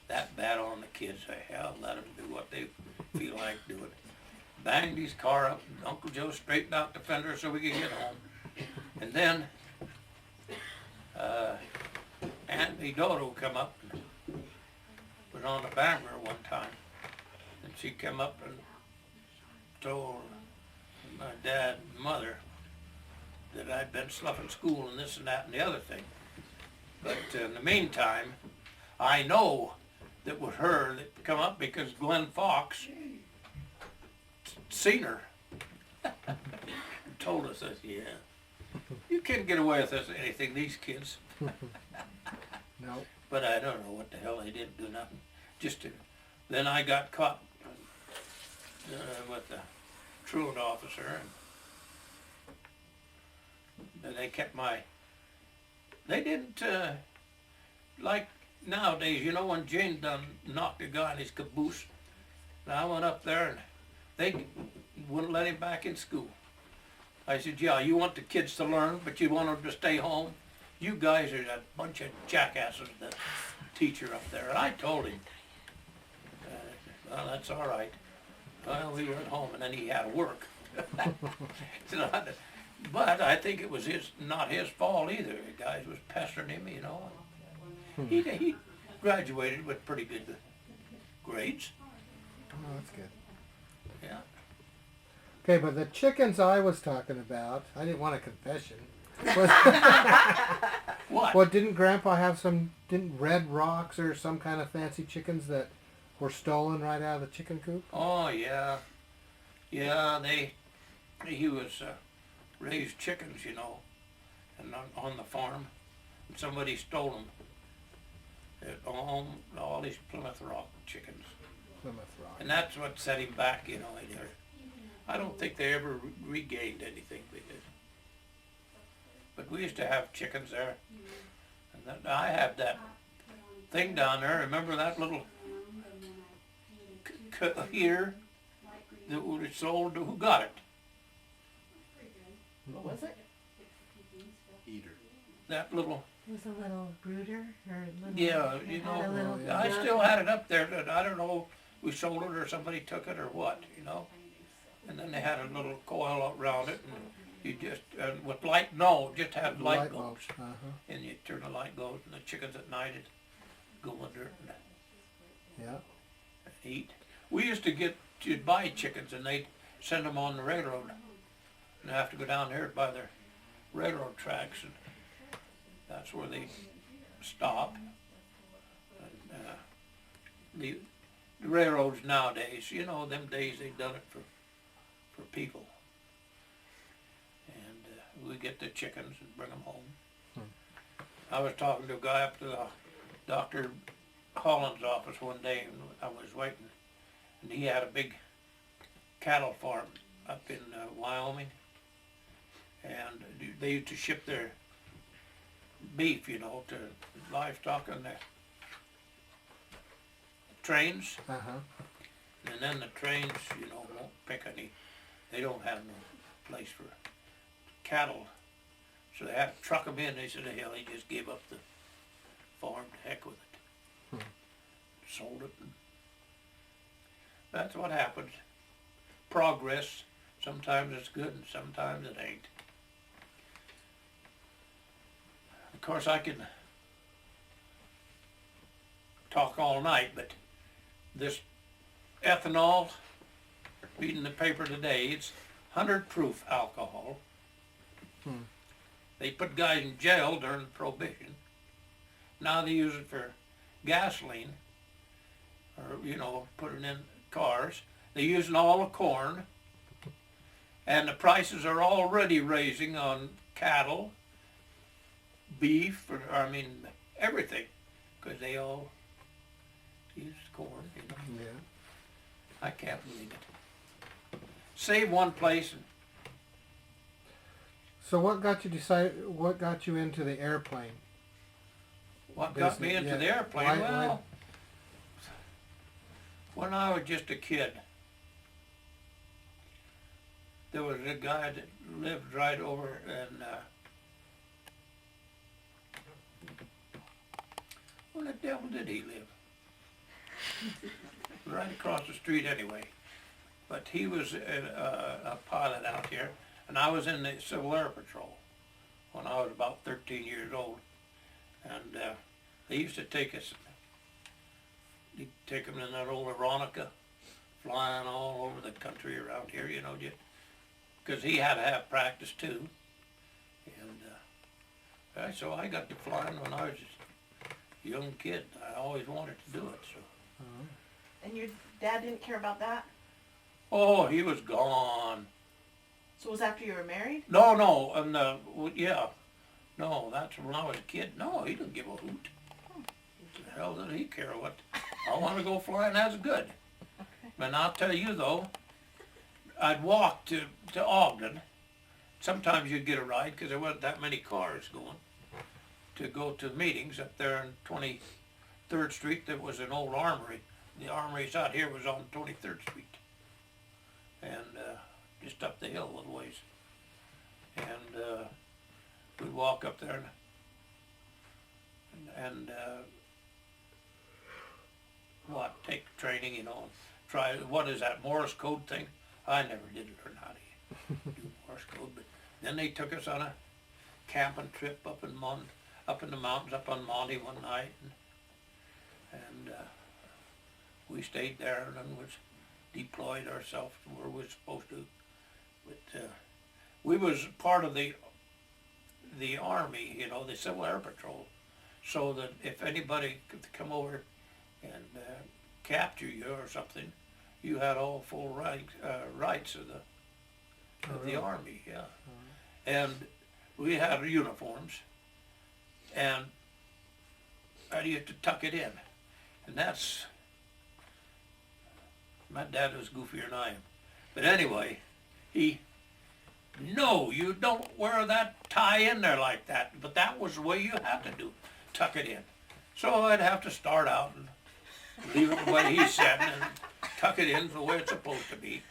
that bad on the kids. Hell, let them do what they feel like doing. Banged his car up, and Uncle Joe straightened out the fender so we could get home. And then Auntie Dodo come up and was on the banner one time, and she come up and told my dad and mother that I'd been sloughing school and this and that and the other thing. But in the meantime, I know that was her that come up because Glenn Fox seen her. Told us that, yeah. You can't get away with this, anything, these kids. No. But I don't know what the hell, they didn't do nothing. Then I got caught with the truant officer, and they kept they didn't, like nowadays, you know, when Jane done knocked a guy in his caboose, and I went up there and they wouldn't let him back in school. I said, yeah, you want the kids to learn, but you want them to stay home? You guys are a bunch of jackasses, the teacher up there. And I told him, well, that's all right. Well, we went home, and then he had to work. But I think it was not his fault either. The guys was pestering him, you know. He graduated with pretty good grades. Oh, that's good. Yeah. Okay, but the chickens I was talking about, I didn't want a confession. What? Well, didn't Grandpa have didn't Red Rocks or some kind of fancy chickens that were stolen right out of the chicken coop? Oh, yeah. Yeah, he was raised chickens, you know, and on the farm. And somebody stole them. All these Plymouth Rock chickens. Plymouth Rock. And that's what set him back, you know. I don't think they ever regained anything with it. But we used to have chickens there. I had that thing down there, remember that little heater that was sold, who got it? What was it? Eater. That little, It was a little brooder or little. yeah, you It had a know, little. I still had it up there, that I don't know, we sold it or somebody took it or what, you know? And then they had a little coil around it, and you just, with light, no, just had light bulbs. bulbs. Uh-huh. And you turn the light goes, and the chickens at night would go under it and Yeah. eat. We used to you'd buy chickens, and they'd send them on the railroad. And they have to go down there by the railroad tracks, and that's where they stop. And, the railroads nowadays, you know, them days they done it for people. And we get the chickens and bring them home. I was talking to a guy up to the Dr. Holland's office one day, and I was waiting, and he had a big cattle farm up in Wyoming, and they used to ship their beef, you know, to livestock on the trains, Uh-huh. and then the trains, you know, won't pick any, they don't have no place for cattle, so they had to truck them in. They said, hell, he just gave up the farm, to heck with it. Sold it. And that's what happens. Progress, sometimes it's good and sometimes it ain't. Of course, I can talk all night, but this ethanol, reading the paper today, it's 100 proof alcohol. They put guys in jail during Prohibition. Now they use it for gasoline, or, you know, put it in cars. They're using all the corn, and the prices are already raising on cattle, beef, or I mean, everything, because they all use corn, you know. Yeah. I can't believe it. Save one place and So what got you into the airplane? what got me Business, into yeah. the airplane? Why- Well, when I was just a kid, there was a guy that lived right over in, where the devil did he live? Right across the street anyway. But he was a pilot out here, and I was in the Civil Air Patrol when I was about 13 years old. And they used to take us, they'd take them in that old Aeronica, flying all over the country around here, you know, just because he had to have practice too. And so I got to flying when I was a young kid. I always wanted to do it. So, And your dad didn't care about that? oh, he was gone. So it was after you were married? No, and yeah, no, that's when I was a kid. No, he didn't give a hoot. The hell did he care what? I want to go flying. That's good. Okay. And I'll tell you though, I'd walk to Ogden. Sometimes you'd get a ride because there wasn't that many cars going to go to meetings up there on 23rd Street. There was an old armory. The armories out here was on 23rd Street, and just up the hill a little ways. And we'd walk up there and take training, you know, try, what is that, Morse code thing? I never did learn how to do Morse code, but then they took us on a camping trip up in the mountains up on Monte one night, and we stayed there and then was deployed ourselves to where we were supposed to. But we was part of the Army, you know, the Civil Air Patrol, so that if anybody could come over and capture you or something, you had all full rights of the Army, yeah. And we had uniforms, and you had to tuck it in, and that's, my dad was goofier than I am. But anyway, no, you don't wear that tie in there like that. But that was the way you had to do. tuck it in. So I'd have to start out and leave it the way he said and tuck it in the way it's supposed to be.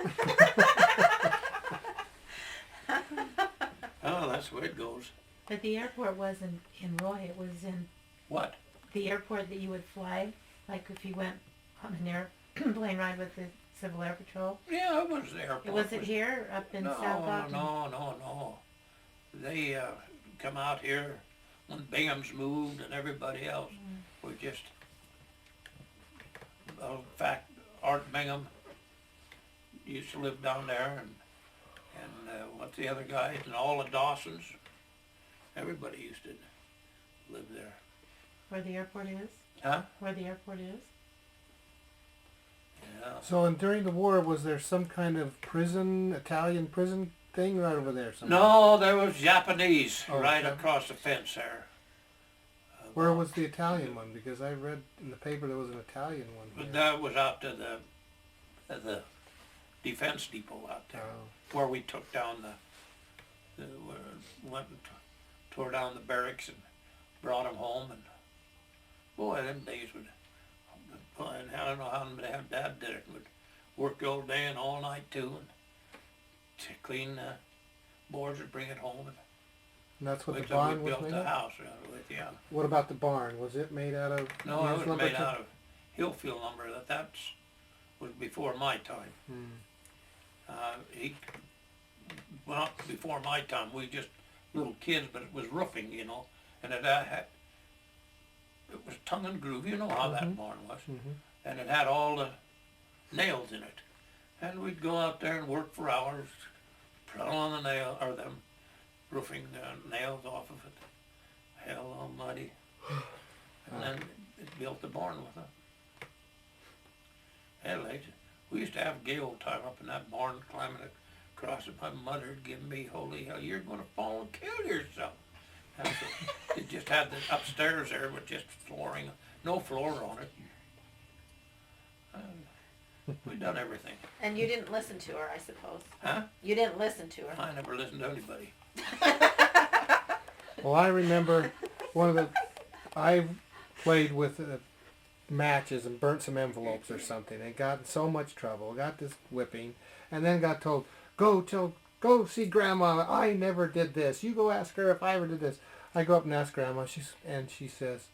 Oh, that's the way it goes. But the airport wasn't in Roy, it was in What? the airport that you would fly, like if you went on an airplane ride with the Civil Air Patrol. Yeah, it was the airport. Was it here, up in South Ogden? No. They come out here when Bingham's moved and everybody else. We just, in fact, Art Bingham used to live down there, and what's the other guys, and all the Dawsons. Everybody used to live there. Where the airport is? Huh? Where the airport is? Yeah. So, and during the war, was there some kind of prison, Italian prison thing right over there somewhere? No, there was Japanese Oh, right okay. across the fence there. Where was the Italian one? Because I read in the paper there was an Italian one But here. that was out to the defense depot out there, Oh. where we took down went and tore down the barracks and brought them home. And boy, them days would, and I don't know how Dad did it. Would work all day and all night too, and to clean the boards and bring it home. And that's what Wait the till barn we was built made the of? house around it with, yeah. What about the barn? Was it made out of No, it used was lumber made too? out of Hillfield lumber. That's was before my time. Hmm. Well, not before my time. We just little kids, but it was roofing, you know, and it was tongue and groove. You know how that Mhm. barn was, Mhm. and it had all the nails in it, and we'd go out there and work for hours, put on the nail or them roofing nails off of it. Hell almighty, and then it built the barn with it. Hell, we used to have gay old time up in that barn climbing across it. My mother would give me, holy hell, you're going to fall and kill yourself. And so it just had the upstairs there with just flooring, no floor on it. We done everything. And you didn't listen to her, I suppose. Huh? You didn't listen to her. I never listened to anybody. Well, I remember I played with matches and burnt some envelopes or something and got in so much trouble, got this whipping, and then got told, go see Grandma, I never did this. You go ask her if I ever did this. I go up and ask Grandma, and she says,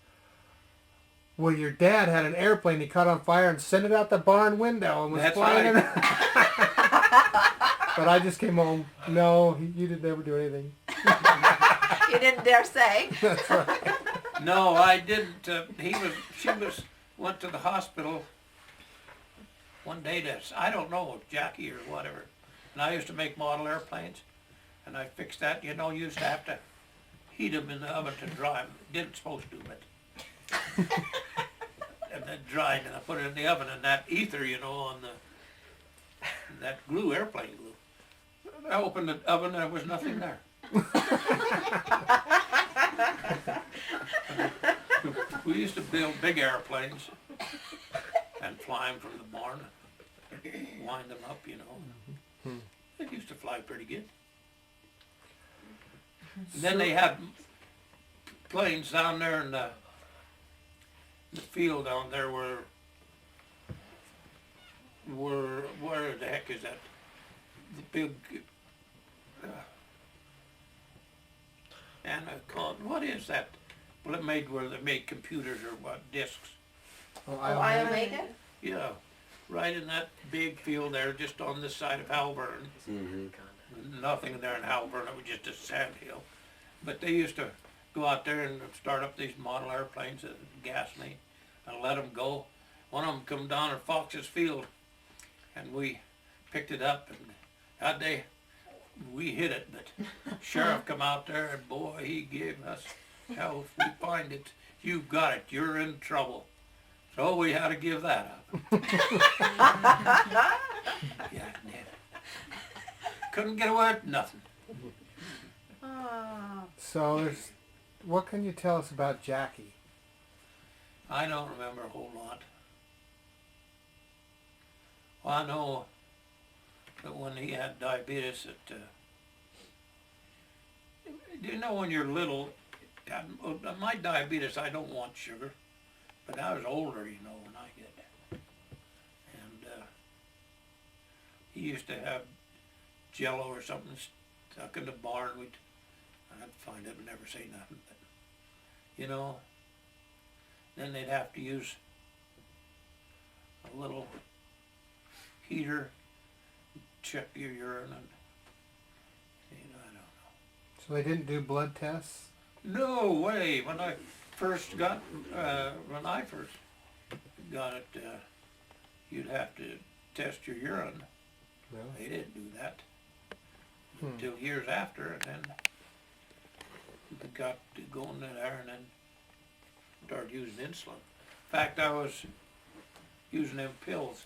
well, your dad had an airplane he caught on fire and sent it out the barn window and was That's flying right. But I just came home, no, you didn't ever do anything. You didn't dare say. That's right. No, I didn't. She went to the hospital one day I don't know, Jackie or whatever. And I used to make model airplanes, and I fixed that. You know, you used to have to heat them in the oven to dry them. Didn't supposed to, but and then dried, and I put it in the oven, and that ether, you know, on that glue, airplane glue. I opened the oven, and there was nothing there. We used to build big airplanes and fly them from the barn, wind them up, you know. It used to fly pretty good. And then they had planes down there in the field down there where the heck is that? The big what is that? Well, it made where they made computers or what, discs. Oh, Iomega? Yeah, right in that big field there, just on this side of Halburn. Mm-hmm. Nothing there in Halburn, it was just a sand hill. But they used to go out there and start up these model airplanes at gasoline and let them go. One of them come down in Fox's Field, and we picked it up, and that day we hit it, but sheriff come out there, and boy, he gave us hell if we find it. You got it, you're in trouble. So we had to give that up. Yeah, couldn't get away with nothing. Oh. So what can you tell us about Jackie? I don't remember a whole lot. Well, I know that when he had diabetes, do you know when you're little, My diabetes, I don't want sugar, but I was older, you know, when I get it. And, he used to have Jello or something stuck in the barn. I'd find it and never say nothing, but, you know, then they'd have to use a little heater, check your urine, and, you know, I don't know. So they didn't do blood tests? No way. When I first got it, you'd have to test your urine. Really? They didn't do that Hmm. until years after, and then we got to go in there and then started using insulin. In fact, I was using them pills.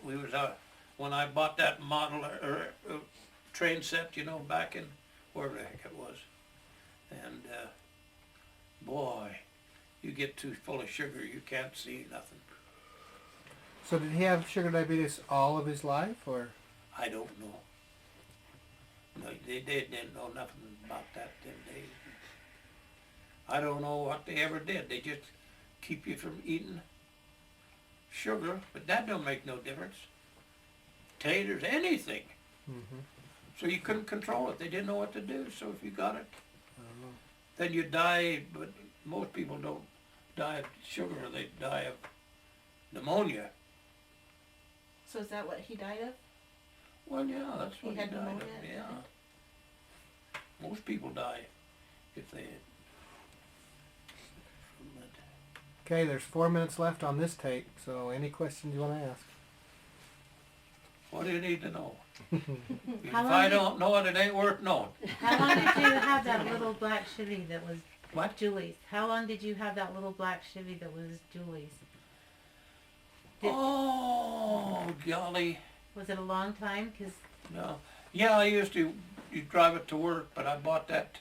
We was out when I bought that model or train set, you know, back in wherever the heck it was. And boy, you get too full of sugar, you can't see nothing. So did he have sugar diabetes all of his life, or? I don't know. No, they didn't know nothing about that, did they? I don't know what they ever did. They just keep you from eating sugar, but that don't make no difference. Taters, anything. Mm-hmm. So you couldn't control it. They didn't know what to do. So if you got it, I don't know. then you die. But most people don't die of sugar. They die of pneumonia. So is that what he died of? Well, yeah, that's He what had died of. pneumonia? Yeah. Most people die if they. Okay, there's 4 minutes left on this tape, so any questions you want to ask? What do you need to know? If How long I did- don't know it, it ain't worth knowing. How long did you have that little black Chevy that was What? Julie's? How long did you have that little black Chevy that was Julie's? Oh, golly. Was it a long time? 'Cause No. Yeah, I used to you drive it to work, but I bought that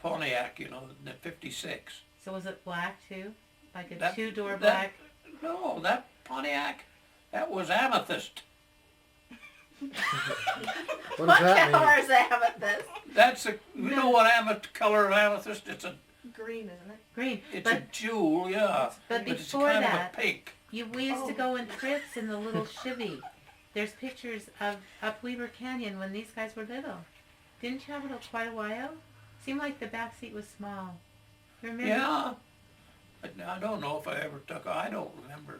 Pontiac, you know, the 56. so was it black too? Like a That- two-door that- black? No, that Pontiac, that was amethyst. What does that mean? color is amethyst? That's you know what color of amethyst? It's a Green, isn't it? Green. it's a But jewel, yeah. but But it's before kind that, of a pink. we used to go on trips in the little Chevy. There's pictures of up Weber Canyon when these guys were little. Didn't you have it quite a while? Seemed like the back seat was small. You remember? Yeah. But I don't know if I ever took. I don't remember.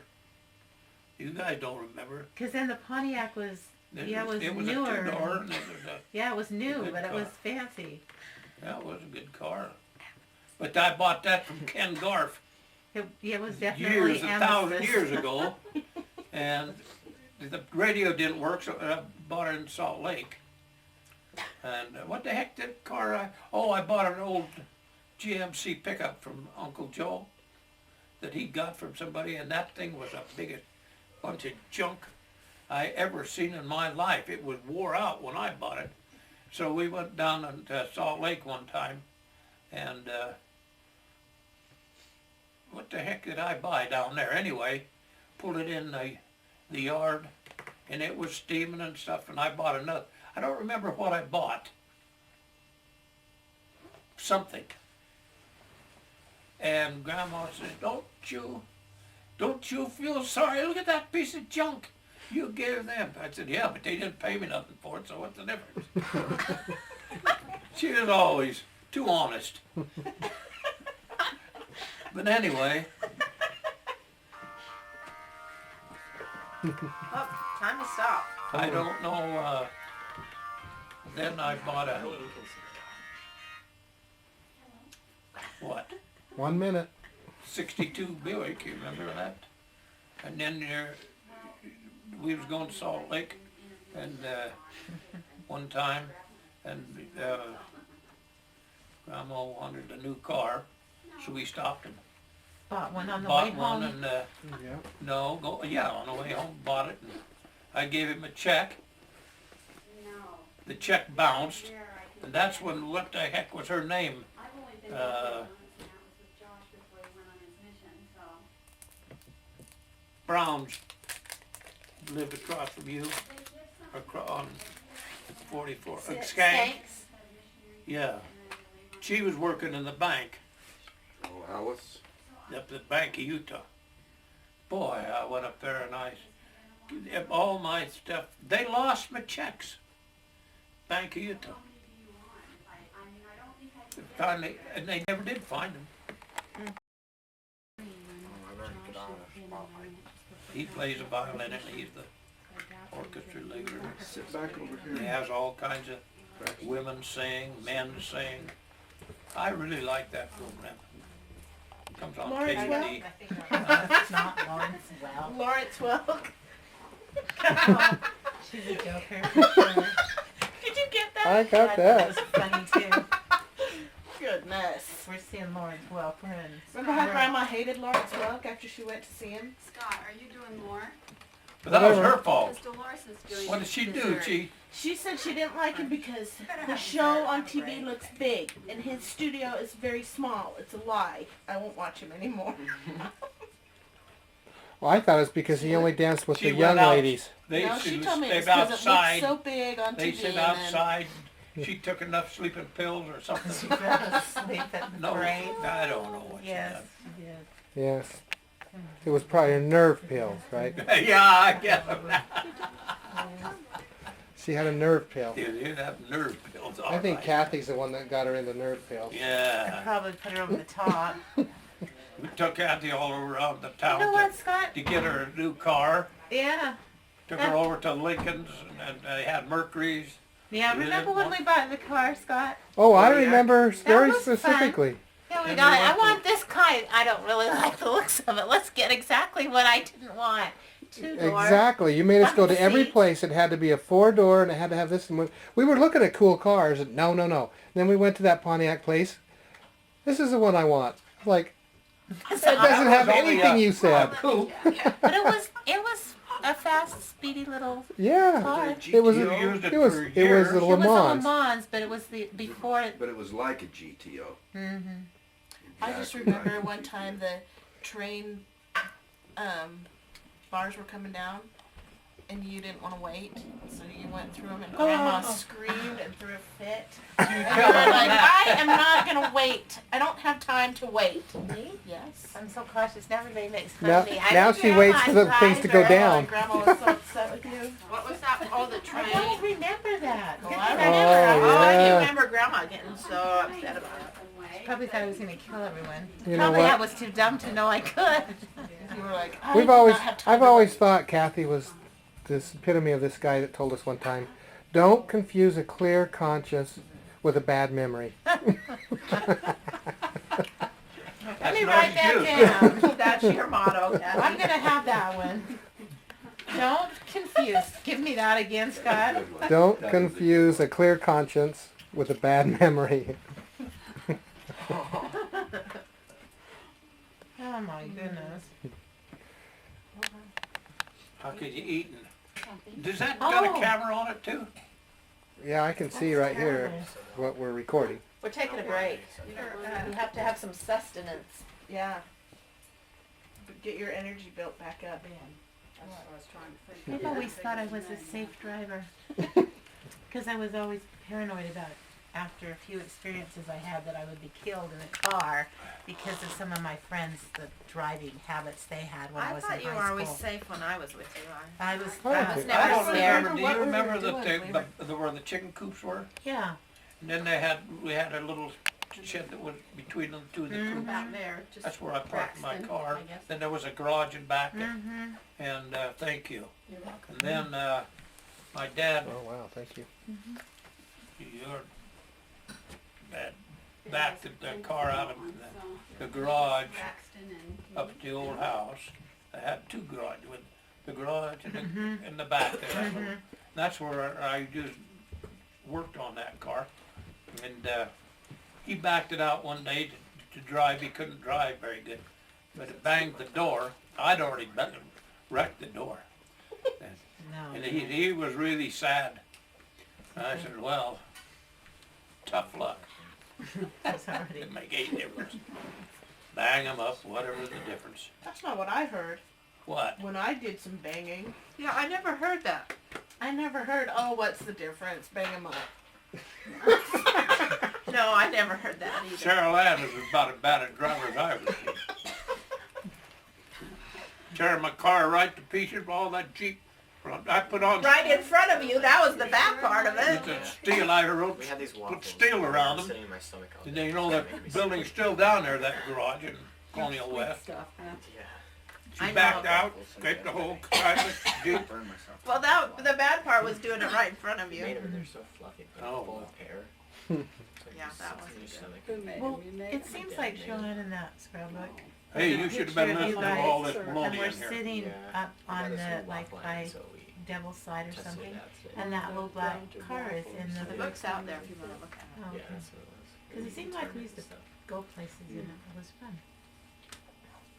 You guys don't remember. Because then the Pontiac was It was newer. a two-door, and it was a Yeah, it was new, Good but it car. was fancy. that was a good car. But I bought that from Ken Garf It was definitely 1,000 amethyst. years ago, and the radio didn't work, so I bought it in Salt Lake. And what the heck did car I bought an old GMC pickup from Uncle Joe that he got from somebody, and that thing was the biggest bunch of junk I ever seen in my life. It was wore out when I bought it. So we went down to Salt Lake one time, and what the heck did I buy down there anyway? Pulled it in the yard, and it was steaming and stuff, and I bought another. I don't remember what I bought. Something. And Grandma says, don't you feel sorry? Look at that piece of junk you gave them. I said, yeah, but they didn't pay me nothing for it, so what's the difference? She was always too honest. But anyway, Oh, time to stop. I don't know, then I bought a, what, 1 minute. 62 Buick, you remember that? And then we was going to Salt Lake, and one time, and Grandma wanted a new car, so we stopped and Bought one on the way bought one, home. and Yeah. on the way home, bought it, and I gave him a check. The check bounced, and that's when, what the heck was her name? Brown's lived across from you, on 44, Skank. Skanks. Yeah, She was working in the bank, Oh, Alice. up at the Bank of Utah. Boy, I went up there and all my stuff, they lost my checks. Bank of Utah. Finally, and they never did find them. He plays a violin and he's the orchestra leader. Sit back over He here. has all kinds of women sing, men sing. I really like that program. Comes on Lawrence KD. It's not Lawrence Well. Lawrence Welk. She's a joker. For sure. Did you get that? I got That was that. funny too. Goodness. We're seeing Lawrence Welk. We're in. Remember how Grandma hated Lawrence Welk after she went to see him? Scott, are you doing more? But that was her fault. Because Dolores is doing. What did she do? dessert. She said she didn't like him because the show on TV looks big and his studio is very small. It's a lie. I won't watch him anymore. Well, I thought it was because he only danced with She the young went out. ladies. They No, she sit told me it's outside. because it looks so big on They TV. sit and outside. She took enough sleeping pills or She something. fell asleep at the No, parade. I don't know what Yes, she did. Yes. It was probably nerve pills, right? she did. Yeah, I get them. She had a nerve pill. You'd have nerve pills. I think all right. Kathy's the one that got her into nerve pills. I Yeah. probably put her over the top. We took Kathy all around the You town know what, Scott? to get her a new car. Yeah. Took her over to Lincoln's and they had Mercury's. Yeah, You remember didn't when want- we bought the car, Scott? Oh, I Oh, yeah. remember very was fun. specifically. Yeah, we And got we it. I went to- want this kind. I don't really like the looks of it. Let's get exactly what I didn't want. Two-door. Exactly. You made us go to every Seats. place. It had to be a 4-door and it had to have this. And we were looking at cool cars. And no. Then we went to that Pontiac place. This is the one I want. Like, it doesn't have was only anything a- you said. Cool. But it was a fast, speedy little Yeah. car. It was. You used it It was. for It was years. the It Le was a Le Mans. Mans, but it was the before it. But it was like a GTO. Mm-hmm. I just Exactly remember like a one GTO. time the train bars were coming down and you didn't want to wait, so you went through them and Grandma screamed and threw a fit. And you were like, I am not going to wait. I don't have time to wait. Me? Yes. I'm so cautious. Now everybody makes fun Now, of me. I now think she waits for the Grandma things to go drives her. down. Grandma was so upset with you. What was that? Oh, the I train. don't remember that. Oh, Good I thing remember. never- Oh, I do yeah. remember Grandma getting so upset about it. Probably thought I was going to kill everyone. You know Probably I what? was too dumb to know I could. You were like, I We've do always. not have time I've to always wait. thought Kathy was this epitome of this guy that told us one time, don't confuse a clear conscience with a bad memory. Let That's me not write you. that down. That's your motto, I'm Kathy. going to have that one. Don't confuse. Give me that again, Scott. Good one. Don't That is a confuse a clear conscience with a bad memory. Oh my goodness. How could you eat? Does that got Oh. a camera on it too? Yeah, I can see right here what we're recording. We're taking a break. We have to have some sustenance. Yeah. But get your energy built back up. That's what I was trying to think. I've always thought I was a safe driver. Because I was always paranoid about after a few experiences I had that I would be killed in a car because of some of my friends, the driving habits they had when I I was thought in you were high always school. safe when I was with you. I was Okay. never I don't scared. remember. Do what you we were remember doing. where the chicken coops were? Yeah. And then we had a little shed that was between the two of the coops. Out there, just That's where I parked my Braxton, car. I guess. Then there was a garage in back, Mm-hmm. and thank you. You're welcome. And then my dad, Oh wow, thank you. your dad backed the car out of the garage Braxton and. up at the old house. I had two garages, with the garage and in the back there. That's where I just worked on that car. And he backed it out one day to drive. He couldn't drive very good, but it banged the door. I'd already wrecked the door. No. And he was really sad. And I said, well, tough luck. That's already. Didn't make any difference. Bang 'em up, whatever the difference. That's not what I heard What? when I did some banging. Yeah, I never heard that. I never heard, oh, what's the difference? Bang 'em up. No, I never heard that either. Cheryl Ann is about as bad a driver as I ever seen. Tearing my car right to pieces, all that Jeep. I put on Right in front of you, that was the bad part of it. with the steel, I wrote, We had these waffles. put steel around them. Sitting in my stomach all And day. then, you know, That that made me building's sick. still down there, that garage in Colonial Sweet West. stuff, huh? Yeah. I She know. backed out, scraped the whole side of the Jeep. Burned myself. Well, the bad part was doing it right in front of you. Made them, they're so fluffy, but Oh. full of air. Yeah, that wasn't good. Who made Well, them? You made it them? seems like Sean in that scrapbook. Hey, you should have been Picture of you listening to all guys, this And baloney we're in here. sitting Yeah. up We got on this the, little like, waffle by line, so we Devil's Slide or tested something. it out today. And that little black car is in the. The book's out there if you wanna look at it. Oh, Yeah, okay. that's what it was. 'Cause it seemed like we used to Stuff. go places in it. It was fun.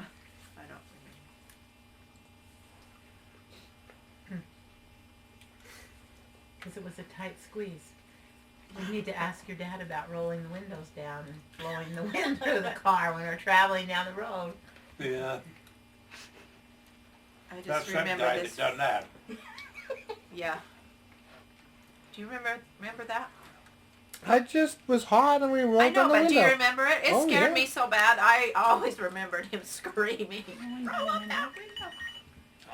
I don't remember. Because it was a tight squeeze. You need to ask your dad about rolling the windows down and blowing the wind through the car when we're traveling down the road. Yeah, I just that's that remember guy this. that done that. Yeah. Do you remember that? I just was hot and we rolled I know, down the but window. do you remember it? It Oh, scared yeah. me so bad. I always remembered him screaming. Roll up that window.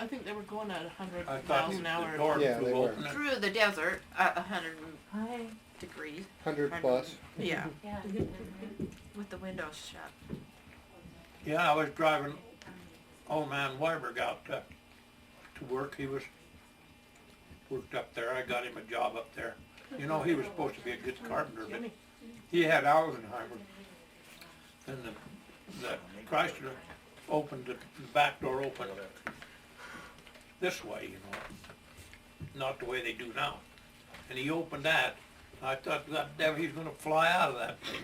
I think they were going at 100 I thought miles an hour. the door Yeah, flew they were. open. Through the desert at 100 Hi. degrees. 100 plus. Yeah. Yeah. With the windows shut. Yeah, I was driving old man Weiberg out to work. He was worked up there. I got him a job up there. You know, he was supposed to be a good carpenter, but he had Alzheimer's. And the Chrysler opened the back door open this way, you know, not the way they do now. And he opened that. I thought, God damn, he's gonna fly out of that thing.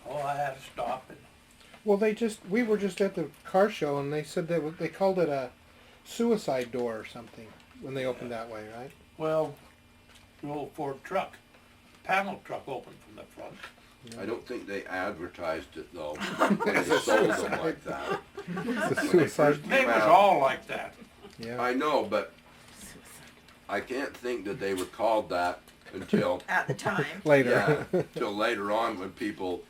Oh, I had to stop it. Well, we were just at the car show and they said they called it a suicide door or something when they opened that way, right? Well, the old Ford truck, panel truck opened from the front. I don't think they advertised it though. They sold them like that. It's a suicide. They was all like that. Yeah. I know, but I can't think that they were called that until, At the time. Later. yeah, till later on when people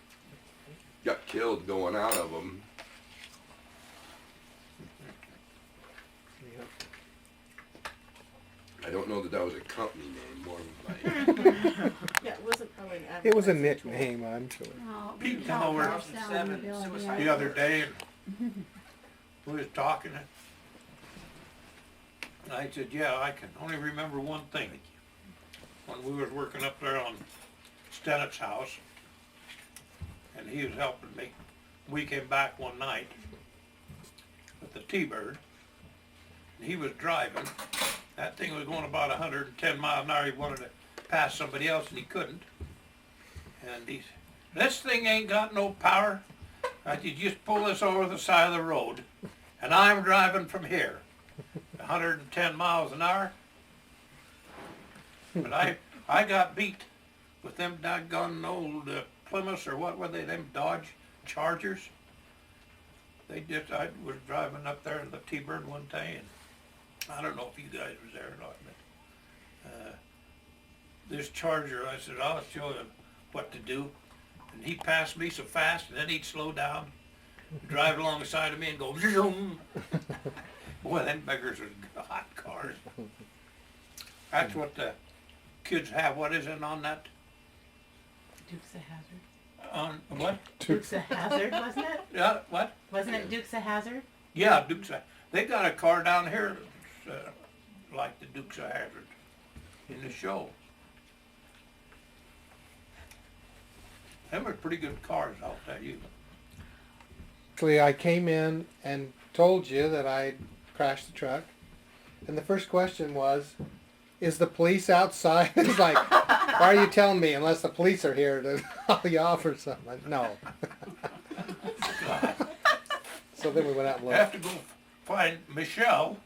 got killed going out of them. I don't know that was a company name, more like, Yeah, it wasn't probably an It was a advertising tool. nickname, I'm sure. Oh, Pete we come got over house down in the building, yeah. the other day and we was talking and I said, yeah, I can only remember one thing. When we was working up there on Stennett's house and he was helping me, we came back one night with the T-Bird. He was driving. That thing was going about 110 miles an hour. He wanted to pass somebody else and he couldn't. And he said, this thing ain't got no power. I said, just pull this over the side of the road and I'm driving from here. 110 miles an hour. But I got beat with them doggone old Plymouths or what were they, them Dodge Chargers. I was driving up there in the T-Bird one day and I don't know if you guys was there or not, but this Charger, I said, I'll show him what to do. And he passed me so fast and then he'd slow down, drive alongside of me and go zoom. Boy, them beggars are hot cars. That's what the kids have. What is it on that? Dukes of Hazzard. On what? Dukes of Hazzard, wasn't it? Yeah, what? Wasn't it Dukes of Hazzard? Yeah, Dukes of, they got a car down here that's like the Dukes of Hazzard in the show. Them are pretty good cars, I'll tell you. Actually, I came in and told you that I crashed the truck. And the first question was, is the police outside? It's like, why are you telling me unless the police are here to haul you off or something? No. So then we went out and I have looked. to go find Michelle.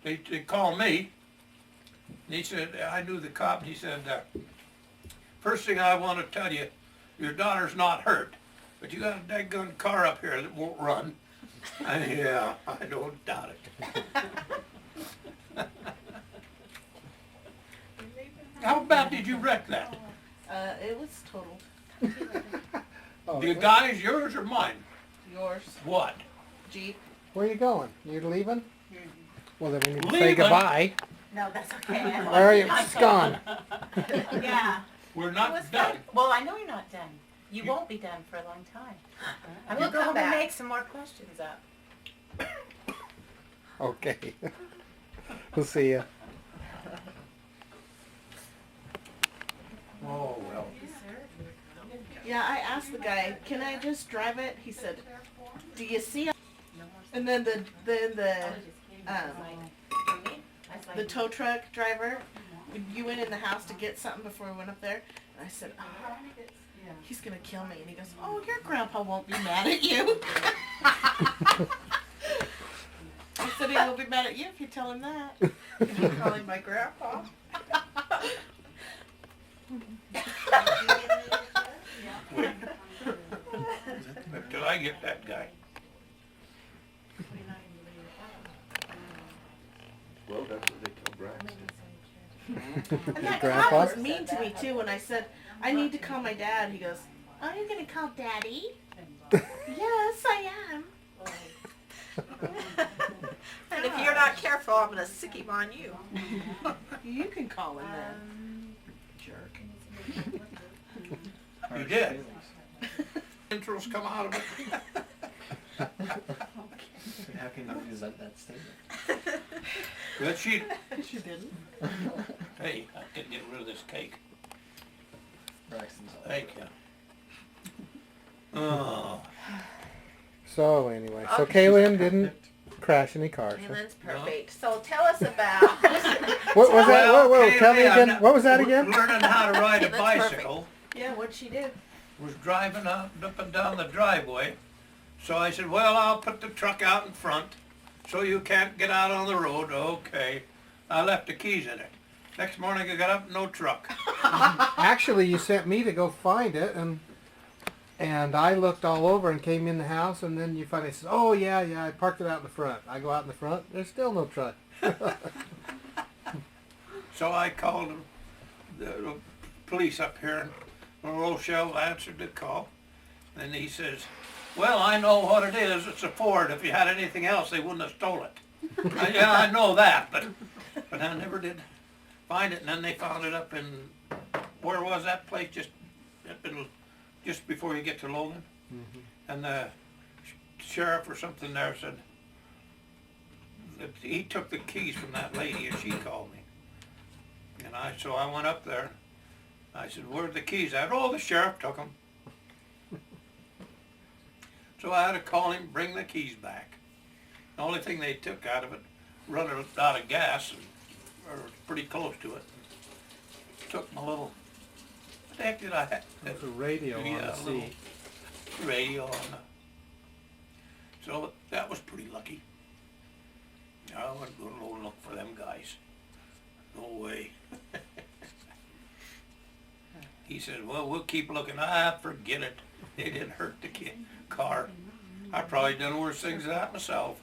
They called me. And he said, I knew the cop, and he said, first thing I want to tell you, your daughter's not hurt, but you got a daggone car up here that won't run. Yeah, I don't doubt it. How bad did you wreck that? It was totaled. Oh, The guy's yours or mine? Yours. What? Jeep. where are you going? You leaving? Well, then we need to say Leaving? goodbye. No, that's okay. Where are you? It's gone. Yeah. We're It not was done. fun. Well, I know you're not done. You won't be done for a long time. I'm We'll gonna go come home and back. make some more questions up. Okay. We'll see you. Oh, well. Yeah, I asked the guy, can I just drive it? He said, do you see? And then the tow truck driver, you went in the house to get something before we went up there. And I said, oh, he's gonna kill me. And he goes, oh, your grandpa won't be mad at you. I said he will be mad at you if you tell him that. You're calling my grandpa. Wait. Till I get that guy. Well, that's what they tell Braxton. And Your that grandpa? cop was mean to me too when I said, I need to call my dad. He goes, are you gonna call daddy? Yes, I am. And if you're not careful, I'm gonna sick him on you. You can call him then. Jerk. You did. Intros come out of it. How can you resent that statement? Good she. She didn't. Hey, I can get rid of this cake. Braxton's all Thank you. Oh, So anyway, so Okay. Kaylin didn't crash any cars. huh? That's perfect. So tell us about. What was that? Well, Whoa, tell me Kaylin, again. What was that again? learning how to ride a Okay, that's bicycle. Yeah, what'd she do? Was driving up and down the driveway. So I said, well, I'll put the truck out in front so you can't get out on the road. Okay. I left the keys in it. Next morning I got up, no truck. Actually, you sent me to go find it, and I looked all over and came in the house, and then you finally said, "Oh yeah, I parked it out in the front." I go out in the front. There's still no truck. So I called the police up here, and Rochelle answered the call. And he says, well, I know what it is. It's a Ford. If you had anything else, they wouldn't have stole it. Yeah, I know that, but I never did find it. And then they found it up in, where was that place? Just before you get to Logan. And the sheriff or something there said that he took the keys from that lady, and she called me. And so I went up there. I said, where'd the keys at? Oh, the sheriff took them. So I had to call him, bring the keys back. The only thing they took out of it, running out of gas, or pretty close to it. Took my little, what the heck did I have? There's a radio on Yeah, the a little seat. radio on the, so that was pretty lucky. I wasn't going to go look for them guys. No way. He said, well, we'll keep looking. Forget it. They didn't hurt the car. I probably done worse things than that myself.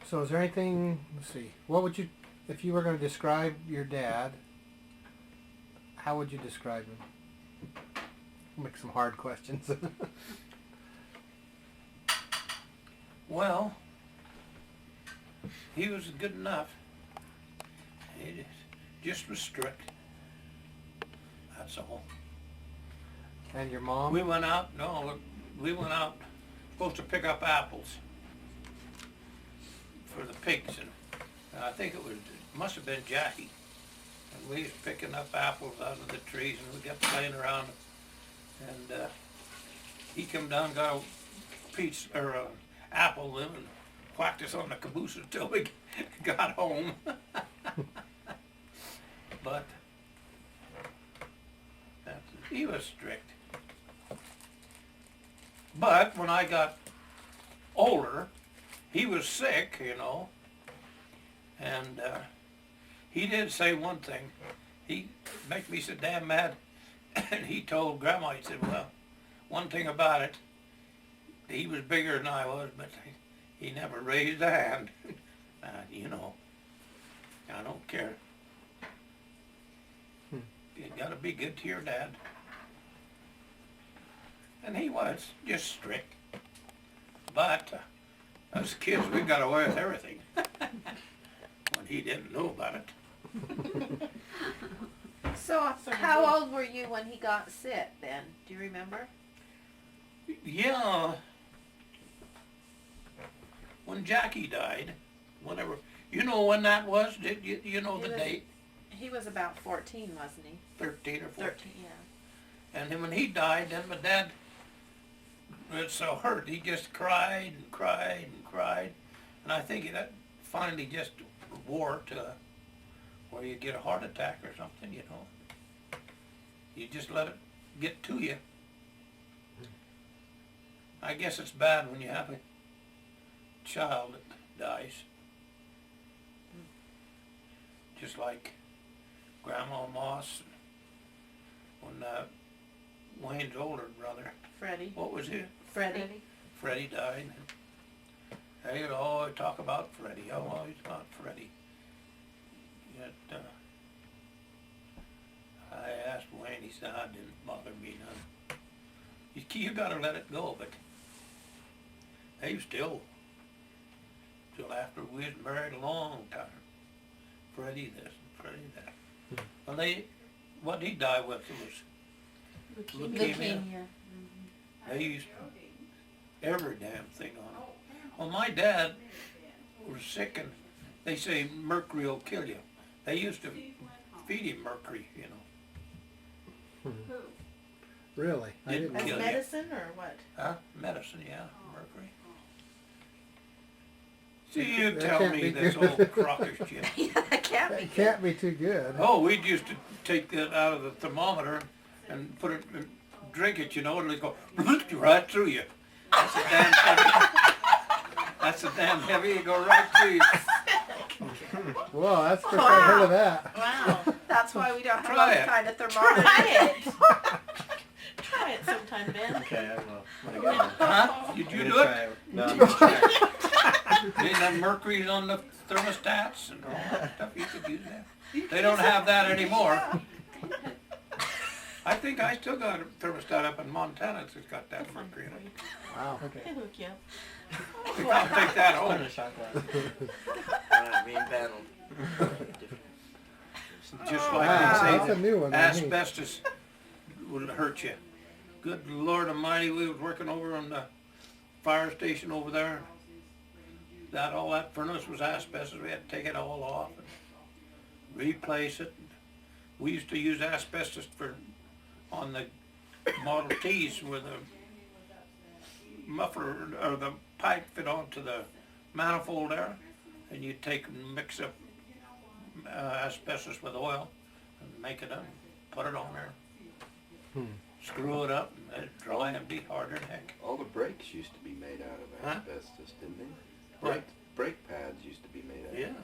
So is there anything? Let's see. What would you, if you were going to describe your dad? How would you describe him? Make some hard questions. Well, he was good enough. He just was strict. That's all. And your mom? We went out, supposed to pick up apples for the pigs, and I think it must have been Jackie. And we was picking up apples out of the trees, and we got playing around, and he come down, got a piece, or a apple, and whacked us on the caboose until we got home. But he was strict. But when I got older, he was sick, and he did say one thing. He made me so damn mad, and he told Grandma, he said, well, one thing about it, he was bigger than I was, but he never raised a hand. I don't care. You gotta be good to your dad. And he was just strict. But us kids, we got away with everything. When he didn't know about it. So how old were you when he got sick then? Do you remember? Yeah. When Jackie died, whenever, you know when that was? Did you know the date? He was about 14, wasn't he? 13 or 14. 13, yeah. And then when he died, then my dad was so hurt. He just cried and cried and cried. And I think that finally just wore to where you get a heart attack or something, you know. You just let it get to you. I guess it's bad when you have a child that dies. Just like Grandma Moss, when Wayne's older brother, Freddie. what was it? Freddie. Freddie died. They would always talk about Freddie, always about Freddie. Yet, I asked Wayne, he said, it didn't bother me none. You gotta let it go, but they still, till after we was married a long time. Freddie this and Freddie that. Well, what he died with was leukemia. They used every damn thing on him. Well, my dad was sick and they say mercury will kill you. They used to feed him mercury, you know. Really? I Didn't didn't kill know. you. Medicine or what? Huh? Medicine, yeah, mercury. See, you That tell can't me be this good. old crocker's shit. Yeah, that can't be It can't be too good. Oh, we used to take that out of the thermometer and put it, drink it, you know, and it'd go right through you. That's a damn heavy. That's a damn heavy. It go right through you. Well, that's the first I heard of that. Wow. That's why we don't have Try those it. kind of thermometers. Try it. Try it sometime, Ben. Okay, I will. When I get home. Huh? Did I'm you gonna do it? try No, I'm gonna try it. Didn't have mercury on the thermostats and all that stuff. You could use that. They don't have that anymore. I think I still got a thermostat up in Montana that's got that mercury in it. Wow. Okay. They hook you up. I'll take that I'm home. gonna shot glass. Alright, me and Ben will. Just Wow, like that's they a new one. say, on me. asbestos will hurt you. Good Lord Almighty, we was working over on the fire station over there. All that furnace was asbestos. We had to take it all off and replace it. We used to use asbestos on the Model Ts where the muffler or the pipe fit onto the manifold there, and you'd take and mix up asbestos with oil and make it up, put it on there, screw it up, and it'd dry and be harder than heck. All the brakes used to be made out of Huh? asbestos, didn't they? Right. Brake pads used to be made out of Yeah. it.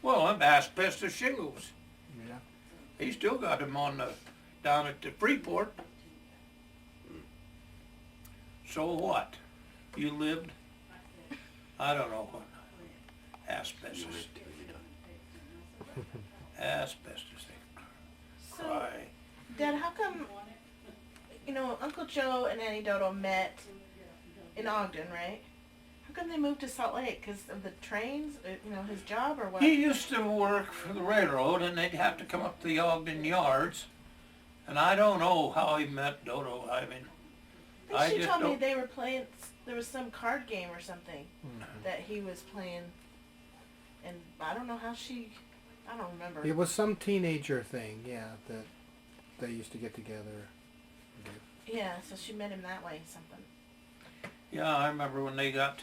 Well, them asbestos shingles. Yeah. He still got them on down at the Freeport. So what? You lived, I don't know what, You asbestos. lived till you died. Asbestos, they So, cry. Dad, how come, Uncle Joe and Annie Dodo met in Ogden, right? How come they moved to Salt Lake? Because of the trains, his job, or what? He used to work for the railroad and they'd have to come up to the Ogden yards. And I don't know how he met Dodo. I mean, I think I she just told me don't- they were playing, there was some card game or something that he was playing. And I don't know how I don't remember. It was some teenager thing, yeah, that they used to get together. Yeah, so she met him that way, something. yeah, I remember when they got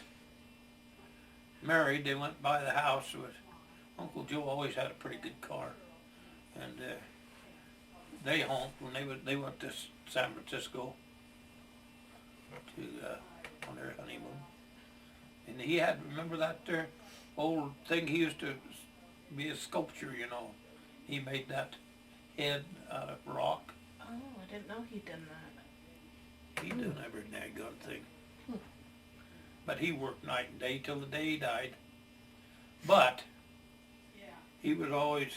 married, they went by the house. Uncle Joe always had a pretty good car. And they honked when they went to San Francisco on their honeymoon. And he had, remember that there old thing, he used to be a sculptor, He made that head out of rock. Oh, I didn't know he'd done that. He done every daggone thing. But he worked night and day till the day he died. But he was always,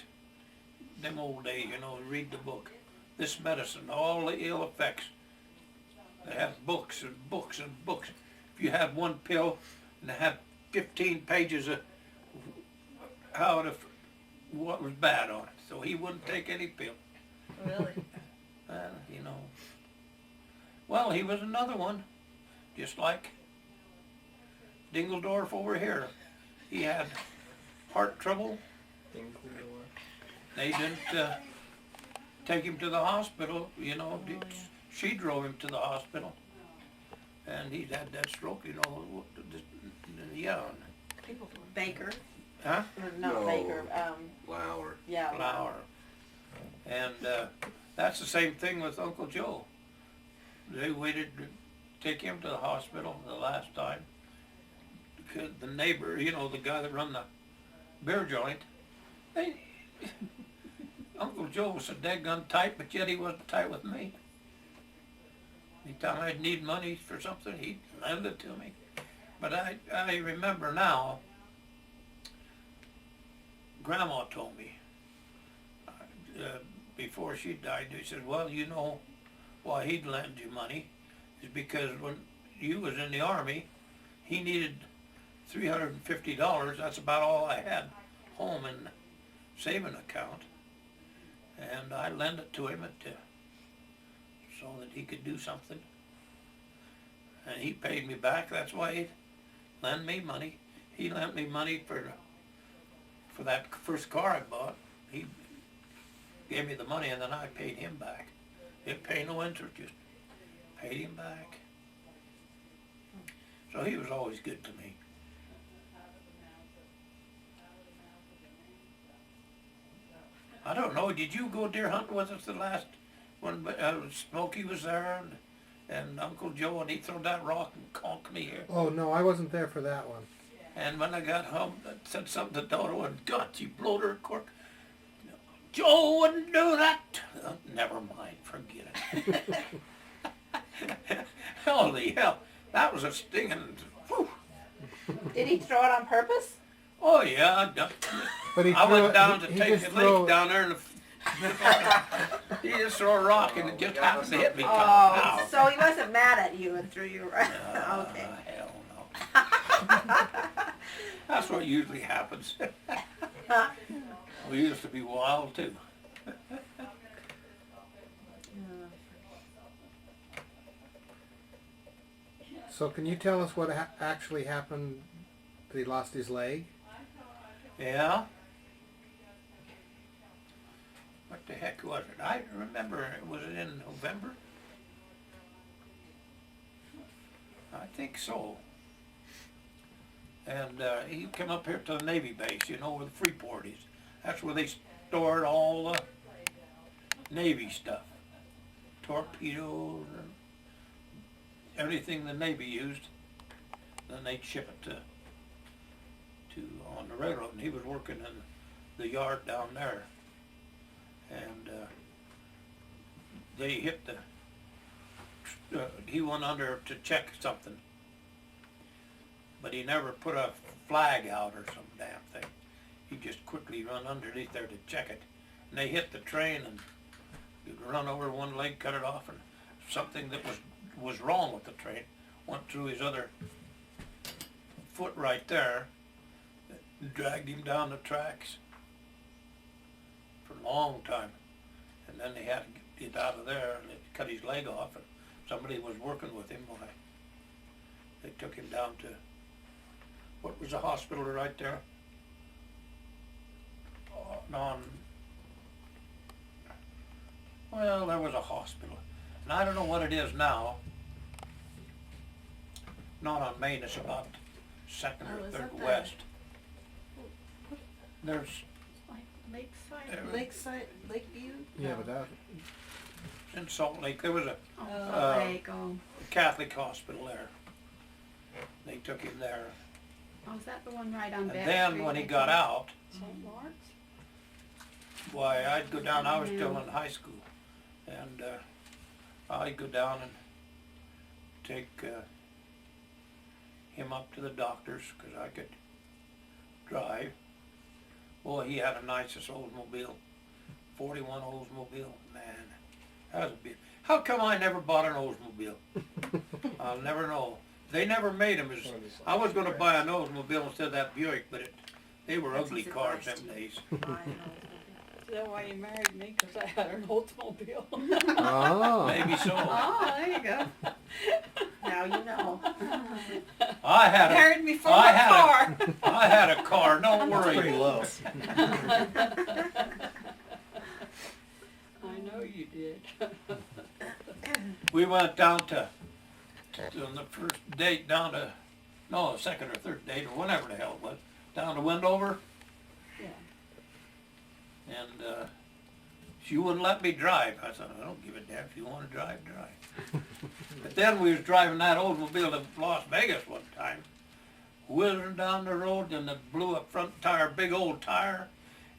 them old days, you know, read the book. This medicine, all the ill effects. They have books and books and books. If you had one pill and they had 15 pages of how to, what was bad on it. So he wouldn't take any pill. Really? You know. Well, he was another one, just like Dingledorf over here. He had heart trouble. They didn't take him to the hospital, you know. She drove him to the hospital. And he had that stroke, you know. Yeah. Baker, Huh? or not No. Baker, Lauer. yeah. Flower. And that's the same thing with Uncle Joe. They waited to take him to the hospital the last time. Because the neighbor, you know, the guy that run the beer joint, Uncle Joe was so daggone tight, but yet he wasn't tight with me. Anytime I'd need money for something, he'd lend it to me. But I remember now, Grandma told me, before she died, she said, well, you know why he'd lend you money is because when you was in the Army, he needed $350. That's about all I had home in the saving account. And I lent it to him so that he could do something. And he paid me back. That's why he lent me money. He lent me money for that first car I bought. He gave me the money and then I paid him back. Didn't pay no interest, just paid him back. So he was always good to me. I don't know, did you go deer hunting with us the last when Smokey was there and Uncle Joe and he threw that rock and conked me here? Oh, no, I wasn't there for that one. And when I got home, I said something to Dodo and God, you blowed her a cork. Joe wouldn't do that. Oh, never mind, forget it. Holy hell, that was a stinging. Whew. Did he throw it on purpose? Oh yeah, But he I threw went it- down to he take just the threw lake it- down there and he just threw a rock and it just happened to hit me. Oh, Pow. so he wasn't mad at you and threw you right. Okay. Hell no. That's what usually happens. We used to be wild too. So can you tell us what actually happened that he lost his leg? Yeah. What the heck was it? I remember, was it in November? I think so. And he came up here to the Navy base, you know, where the Freeport is. That's where they stored all the Navy stuff. Torpedoes and everything the Navy used. Then they'd ship it to on the railroad, and he was working in the yard down there. And they hit he went under to check something, but he never put a flag out or some damn thing. He just quickly run underneath there to check it, and they hit the train and he'd run over one leg, cut it off, and something that was wrong with the train went through his other foot right there, dragged him down the tracks for a long time. And then they had to get out of there and they cut his leg off, and somebody was working with him while they took him down to, what was the hospital right there? Well, there was a hospital. And I don't know what it is now. Not on Main, it's about second Oh, or is third that the- west. There's Lakeside, Lakeview? Yeah, but that, in Salt Lake, there was a Oh, Lake, oh. Catholic hospital there. They took him there. Oh, is that the one right on And Beck then Street, when he I got think? out, St. Lawrence? why, I'd go down, I was still in high school, and I'd go down and take him up to the doctors, because I could drive. Boy, he had a nicest Oldsmobile. 41 Oldsmobile, man. That was a bit. How come I never bought an Oldsmobile? I'll never know. They never made them. I was going to buy an Oldsmobile instead of that Buick, but they were ugly cars them days. Is that why you married me? Because I had an Oldsmobile. Oh. Maybe so. Oh, there you go. Now you know. I had a Married me for I my had car. I had a car, don't That's pretty worry. low. I know you did. We went down to on the first date down to, no, second or third date or whatever the hell it was, down to Wendover. Yeah. And she wouldn't let me drive. I said, I don't give a damn. If you want to drive, drive. But then we was driving that Oldsmobile to Las Vegas one time, whizzing down the road, and it blew up front tire, big old tire.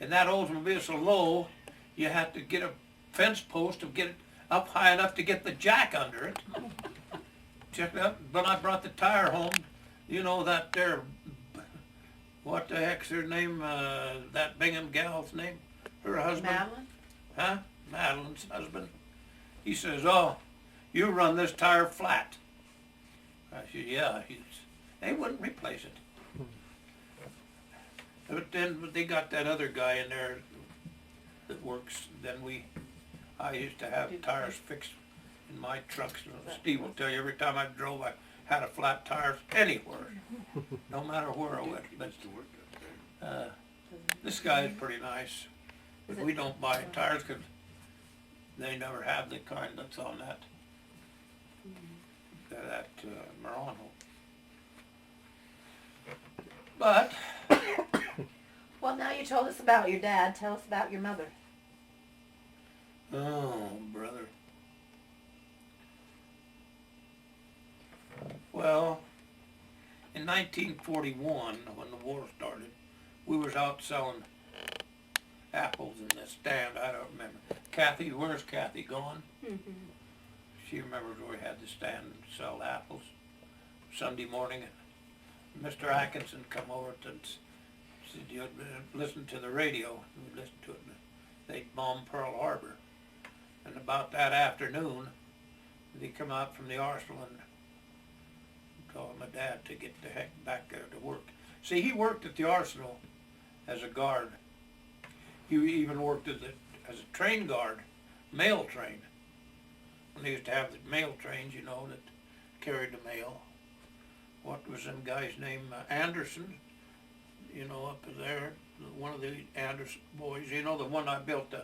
And that Oldsmobile so low, you had to get a fence post to get it up high enough to get the jack under it. Check it out. When I brought the tire home, you know that there, what the heck's her name, that Bingham gal's name? Her husband? Madeline? Huh? Madeline's husband. He says, oh, you run this tire flat. I said, yeah. They wouldn't replace it. But then they got that other guy in there that works. I used to have tires fixed in my trucks. Steve will tell you every time I drove, I had a flat tire anywhere, no matter where I went. But this guy is pretty nice. But we don't buy tires because they never have the kind that's on that Murano. But Well, now you told us about your dad. Tell us about your mother. oh, brother. Well, in 1941, when the war started, we was out selling apples in the stand. I don't remember. Kathy, where's Kathy gone? She remembers where we had the stand and sell apples. Sunday morning, Mr. Atkinson come over and said, you'd listen to the radio. We listened to it. They'd bombed Pearl Harbor. And about that afternoon, they come out from the arsenal and called my dad to get the heck back there to work. See, he worked at the arsenal as a guard. He even worked as a train guard, mail train. When they used to have the mail trains, you know, that carried the mail. What was them guy's name? Anderson, you know, up there, one of the Anderson boys. You know, the one I built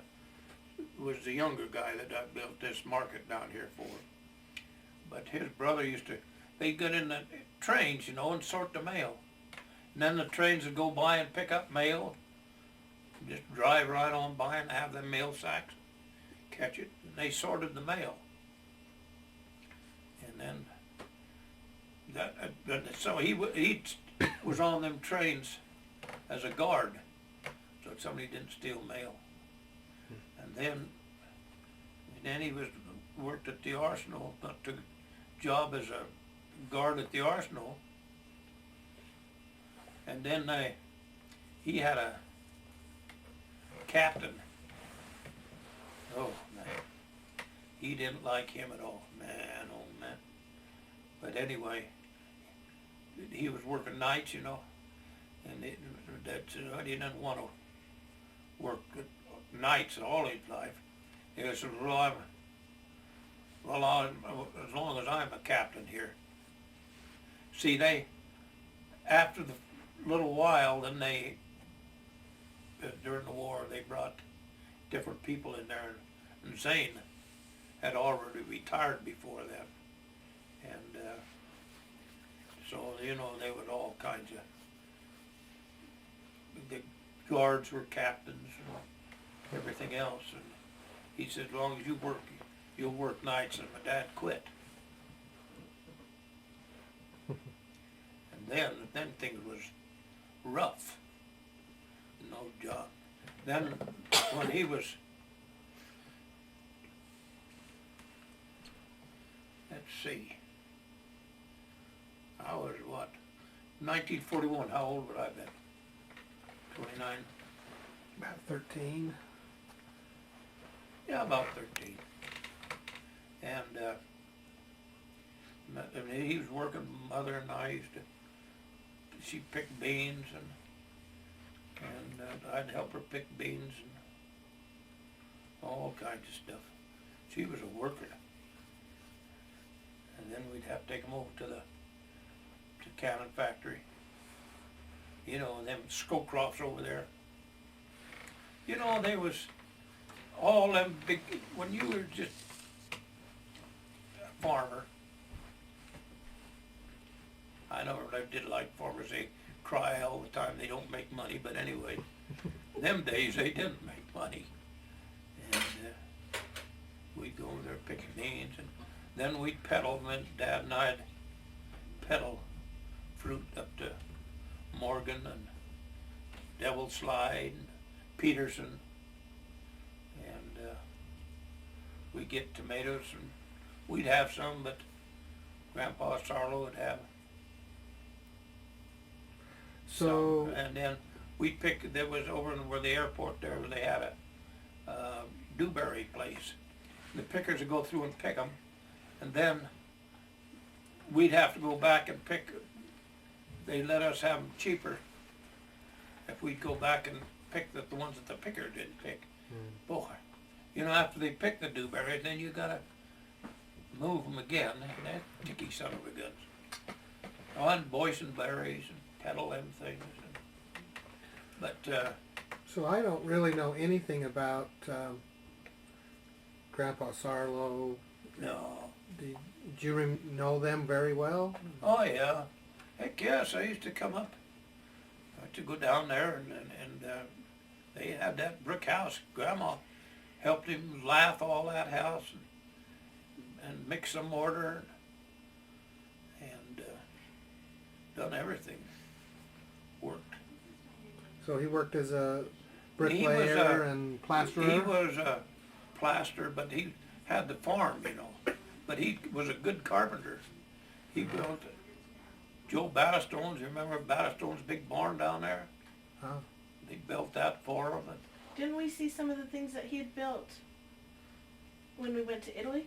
was the younger guy that I built this market down here for. But his brother used to, they'd get in the trains, you know, and sort the mail. And then the trains would go by and pick up mail. Just drive right on by and have them mail sacks, catch it, and they sorted the mail. And then so he was on them trains as a guard, so somebody didn't steal mail. And then he worked at the arsenal, got took a job as a guard at the arsenal, and then he had a captain. Oh man, he didn't like him at all, man, oh man. But anyway, he was working nights, you know, and he didn't want to work nights all his life. He said, well, as long as I'm a captain here. See, after the little while, then during the war, they brought different people in there, and Zane had already retired before then. And so, you know, they would all kinds of, the guards were captains and everything else. And he said, as long as you work, you'll work nights. And my dad quit. And then things was rough. No job. Then when he was, let's see, I was what, 1941, how old would I have been? 29. About 13. Yeah, about 13. And I mean, he was working with Mother and I used to, she picked beans and I'd help her pick beans and all kinds of stuff. She was a worker. And then we'd have to take them over to the cannon factory. You know, them Scowcrofts over there. You know, there was all them big, when you were just a farmer, I know they did like farmers, they cry all the time, they don't make money, but anyway, them days they didn't make money. And we'd go over there picking beans, and then we'd peddle, and then Dad and I'd peddle fruit up to Morgan and Devil's Slide and Peterson, and we'd get tomatoes, and we'd have some, but Grandpa Sarlo would have So, some. And then we'd pick, there was over where the airport there, where they had a dewberry place. The pickers would go through and pick them, and then we'd have to go back and pick. They let us have them cheaper if we'd go back and pick the ones that the picker didn't pick. Boy, you know, after they pick the dewberries, then you gotta move them again, and that ticky son of a guns. On boysenberries and peddle them things. But so I don't really know anything about Grandpa Sarlo. no. Did you know them very well? Oh yeah, heck yes, I used to come up. I used to go down there and they had that brick house. Grandma helped him lath all that house and mix some mortar and done everything. Worked. So he worked as a He was bricklayer and plasterer? He was a plaster, but he had the farm, you know. But he was a good carpenter. He built Joe Battistone's, you remember Battistone's big barn down there? Oh. They built that for him. And Didn't we see some of the things that he had built when we went to Italy?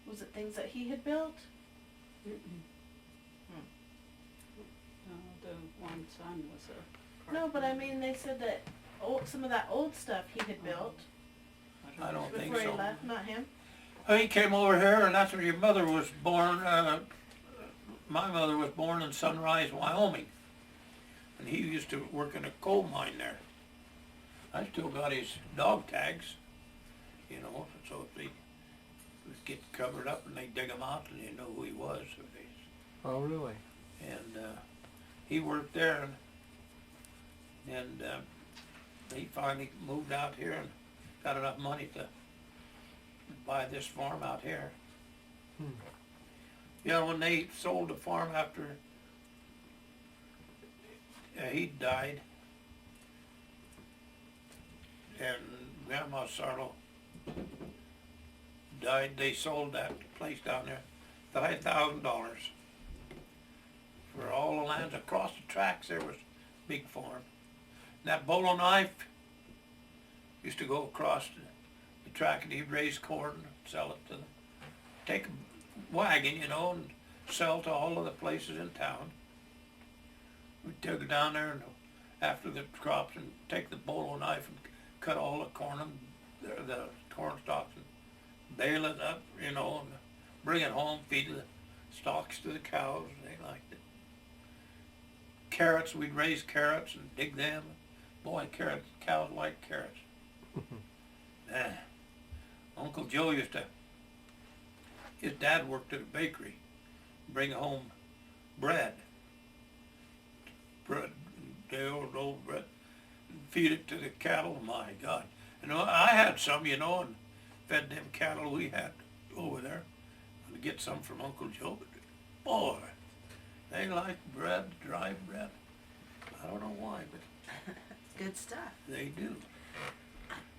Was it things that he had built? No, the one son was a No, but I carpenter. mean, they said that some of that old stuff he had built I don't think before so. he left, not him. He came over here, and that's where your mother was born. My mother was born in Sunrise, Wyoming. And he used to work in a coal mine there. I still got his dog tags, you know, so if they would get covered up and they dig them out, and you know who he was. Oh, really? And he worked there, and he finally moved out here and got enough money to buy this farm out here. You know, when they sold the farm after he died, and Grandma Sarlo died, they sold that place down there, $5,000 for all the lands across the tracks. There was a big farm. And that bolo knife used to go across the track, and he'd raise corn and sell it to them. Take a wagon, you know, and sell to all of the places in town. We'd take it down there and after the crops and take the bolo knife and cut all the corn and the corn stalks and bale it up, you know, and bring it home, feed the stalks to the cows. They liked it. Carrots, we'd raise carrots and dig them. Boy, cows like carrots. Uncle Joe used to, his dad worked at a bakery, bring home bread, day old bread, and feed it to the cattle. My God. And I had some, you know, and fed them cattle we had over there. I'd get some from Uncle Joe, but boy, they like bread, dry bread. I don't know why, but Good stuff. they do.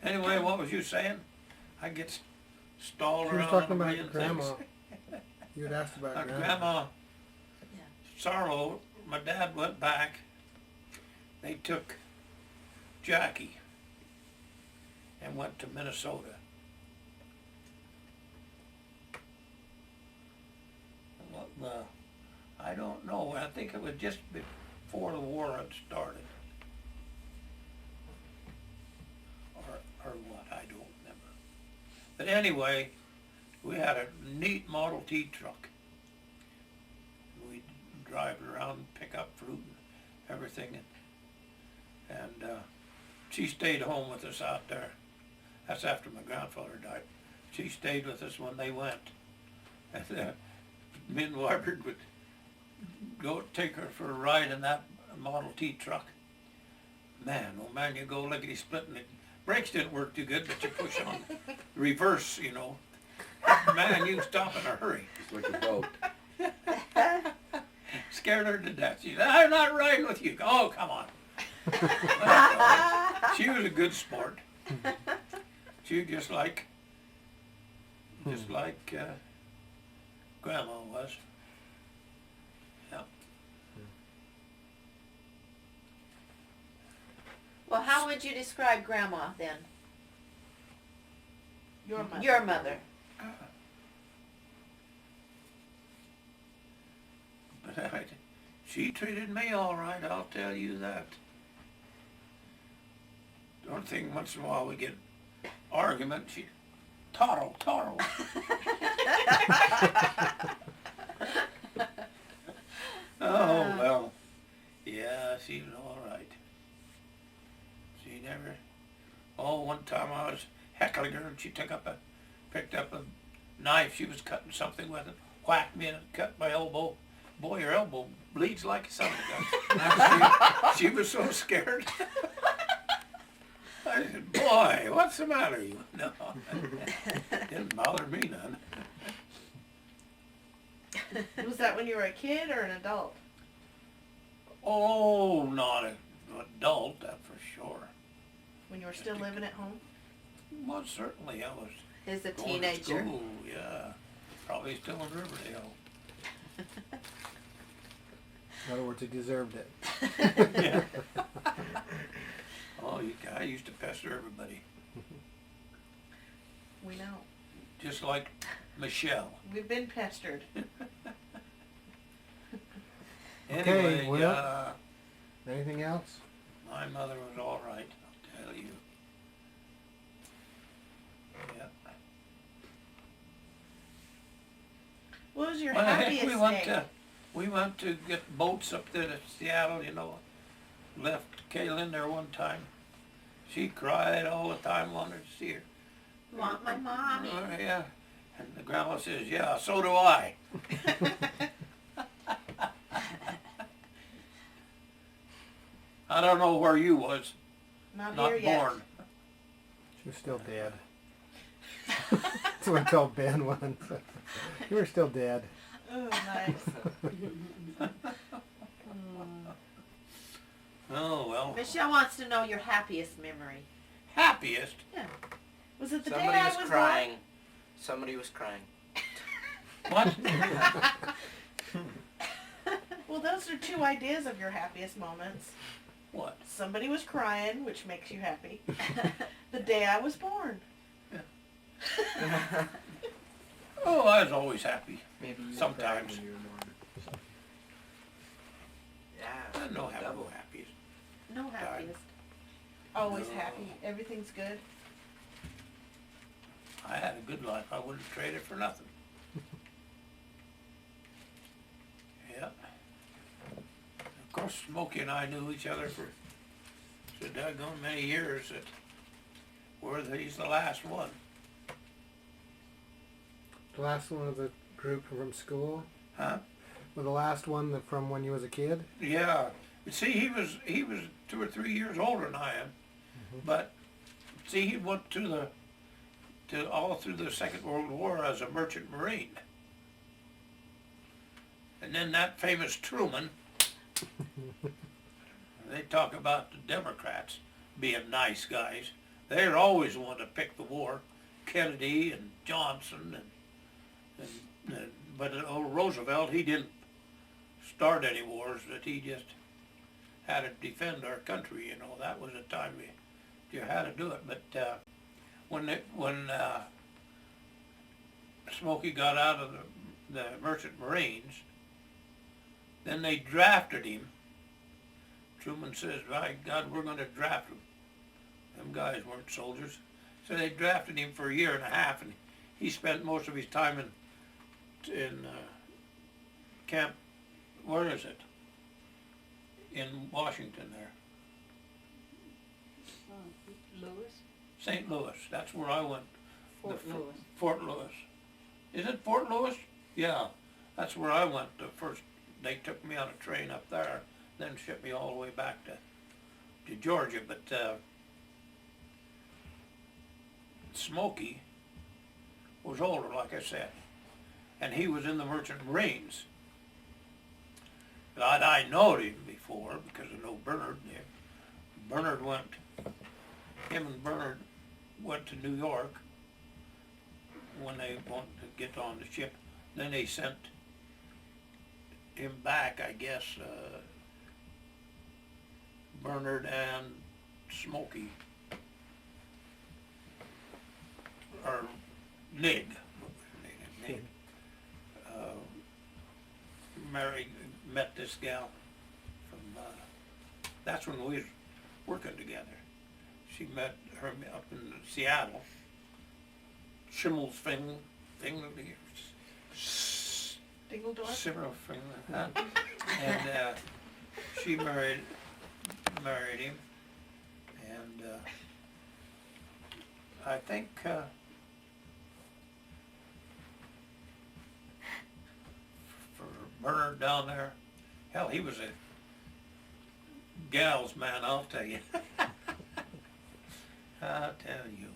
Anyway, what was you saying? I get stalled He was around talking on a about million Grandma. things. You had asked about Grandma. Grandma Sarlo, my dad went back. They took Jackie and went to Minnesota. Well, I don't know. I think it was just before the war had started. Or what, I don't remember. But anyway, we had a neat Model T truck. We'd drive it around, pick up fruit and everything. And she stayed home with us out there. That's after my grandfather died. She stayed with us when they went. And me and Warbird would go take her for a ride in that Model T truck. Man, oh man, you go lickety-split and the brakes didn't work too good, but you push on reverse, you know. Man, you stop in a hurry. It's like a boat. Scared her to death. She said, I'm not riding with you. Oh, come on. She was a good sport. She was just like Grandma was. Yeah. Well, how would you describe Grandma then? Your mother. Your mother. But she treated me all right, I'll tell you that. The only thing, once in a while we get argument, she toddle. Oh, well, yeah, she was all right. She never, one time I was heckling her and she picked up a knife, she was cutting something with it, whacked me and it cut my elbow. Boy, your elbow bleeds like a son of a gun. She was so scared. I said, boy, what's the matter? You? No, didn't bother me none. Was that when you were a kid or an adult? Oh, not an adult, that for sure. When you were still living at home? Well, certainly I was As a going teenager. to school, yeah. Probably still in Riverdale. In other words, he deserved it. Yeah. Oh, I used to pester everybody. We know. Just like Michelle. We've been pestered. Anyway, well, anything else? my mother was all right, I'll tell you. Yeah. What was your Well, heck, happiest day? we went to get boats up there to Seattle, you know. Left Kaylin there one time. She cried all the time, wanted to see her. Want my mommy. Oh, yeah. And the grandma says, yeah, so do I. I don't know where you was, Not not here yet. born. She was still dead. That's what I told Ben once. You were still dead. Oh, nice. Oh, well, Michelle wants to know your happiest memory. happiest. Was it the day Somebody I was was crying. Somebody was crying. What? born? Well, those are two ideas of your happiest moments. What? Somebody was crying, which makes you happy. The day I was born. Oh, I was always happy. Maybe you Sometimes. cried when you were born. I Yeah. don't know how double. no happiest. No happiest. Always No. happy. Everything's good. I had a good life. I wouldn't trade it for nothing. Yeah. Of course, Smokey and I knew each other for so doggone many years that he's the last one. The last one of the group from school? Huh? Well, the last one from when you was a kid? Yeah. See, he was 2 or 3 years older than I am. But see, he went to all through the Second World War as a merchant marine. And then that famous Truman, they talk about the Democrats being nice guys. They're always the one to pick the war. Kennedy and Johnson but old Roosevelt, he didn't start any wars, but he just had to defend our country, you know. That was the time you had to do it. But when Smokey got out of the Merchant Marines, then they drafted him. Truman says, by God, we're going to draft him. Them guys weren't soldiers. So they drafted him for a year and a half, and he spent most of his time in camp, where is it? In Washington there. Lewis? St. Louis, that's where I went. Fort Lewis. Fort Lewis. Is it Fort Lewis? Yeah, that's where I went the first. They took me on a train up there, then shipped me all the way back to Georgia. But Smokey was older, like I said, and he was in the Merchant Marines. But I knowed him before because I know Bernard. Bernard went, him and Bernard went to New York when they wanted to get on the ship. Then they sent him back, I guess, Bernard and Smokey, or Nig, Nig, met this gal from, that's when we was working together. She met her up in Seattle. Schimmel's thing, Dingledorf? similar thing like that. And she married him, and I think for Bernard down there, hell, he was a gal's man, I'll tell you. I'll tell you.